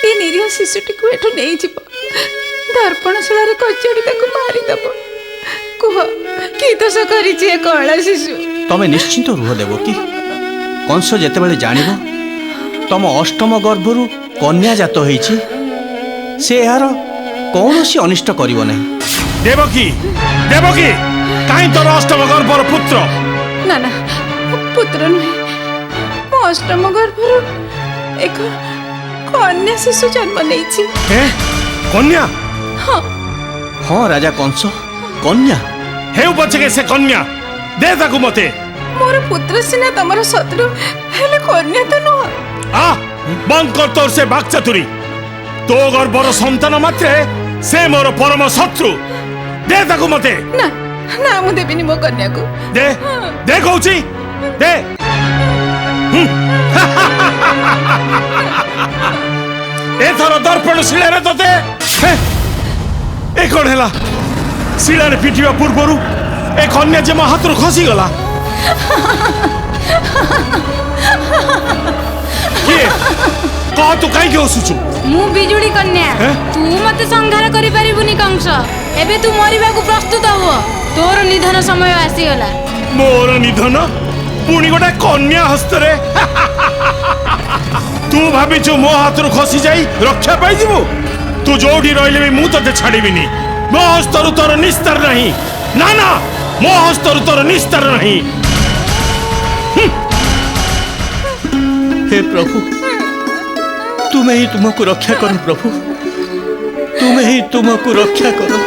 ଏ ନିରୀହ ଶିଶୁଟିକୁ ଏଠୁ ନେଇଯିବ। ଦର୍ପଣଶାଳାରେ କଚାଡ଼ି ତାକୁ ମାରିଦେବ। କୁହ, କି ଦୋଷ କରିଛି ଏ କଅଁଳା ଶିଶୁ? ତମେ ନିଶ୍ଚିନ୍ତ ରୁହ ଦେବକୀ। କଂସ ଯେତେବେଳେ ଜାଣିବ ତମ ଅଷ୍ଟମ ଗର୍ଭରୁ କନ୍ୟା ଜାତ ହେଇଛି, ସେ ଏହାର କୌଣସି ଅନିଷ୍ଟ କରିବ ନାହିଁ। ଦେବକୀ, ଦେବକୀ, କାହିଁ ତୋର ଅଷ୍ଟମ ଗର୍ଭର ପୁତ୍ର? ନା ନା, ପୁତ୍ର ନୁହେଁ, ମୁଁ ଅଷ୍ଟମ ଗର୍ଭରୁ ଏକ କନ୍ୟା ଶିଶୁ ଜନ୍ମ ନେଇଛି। କନ୍ୟା? ହଁ ହଁ ରାଜା କଂସ, କନ୍ୟା। ହେଉ ପଛକେ ସେ କନ୍ୟା, ଦେ ତାକୁ ମତେ। ମୋର ପୁତ୍ର ସିନା ତମର ଶତ୍ରୁ, ହେଲେ କନ୍ୟା ତ ନୁହଁ। ବନ୍ଦ କର ତୋର ସେ ବାକ୍ଚାତୁରୀ। ତୋ ଗର୍ଭର ସନ୍ତାନ ମାତ୍ରେ ସେ ମୋର ପରମ ଶତ୍ରୁ। ଦେ ତାକୁ ମତେ। ନା ନା, ମୁଁ ଦେବିନି ମୋ କନ୍ୟାକୁ। ଦେ, ଦେ କହୁଛି, ଦେ। ଏଥର ଦର୍ପଣ ଶିଳାରେ ତତେ ଏ କଣ ହେଲା? ଶିଳାରେ ପିଟିବା ପୂର୍ବରୁ ଏ କନ୍ୟା ଯେ ମୋ ହାତରୁ ଖସିଗଲା। କିଏ? କହ, ତୁ କାହିଁକି ହସୁଛୁ? ମୁଁ ବିଜୁଳି କନ୍ୟା। ତୁ ମତେ ସଂହାର କରିପାରିବୁନି କଂସ। ଏବେ ତୁ ମରିବାକୁ ପ୍ରସ୍ତୁତ ହୁଅ, ତୋର ନିଧନ ସମୟ ଆସିଗଲା। ମୋର ନିଧନ? ପୁଣି ଗୋଟେ କନ୍ୟା ହସ୍ତରେ? ତୁ ଭାବିଛୁ ମୋ ହାତରୁ ଖସି ଯାଇ ରକ୍ଷା ପାଇଯିବୁ? ତୁ ଯୋଉଠି ରହିଲେ ବି ମୁଁ ତତେ ଛାଡ଼ିବିନି। ମୋ ହସ୍ତରୁ ତୋର ନିସ୍ତାର ନାହିଁ। ନା ନା, ମୋ ହସ୍ତରୁ ତୋର ନିସ୍ତାର ନାହିଁ। हे प्रभु, तुम्हें ही तुमको रक्षा करो प्रभु, तुम्हें ही तुमको रक्षा करो।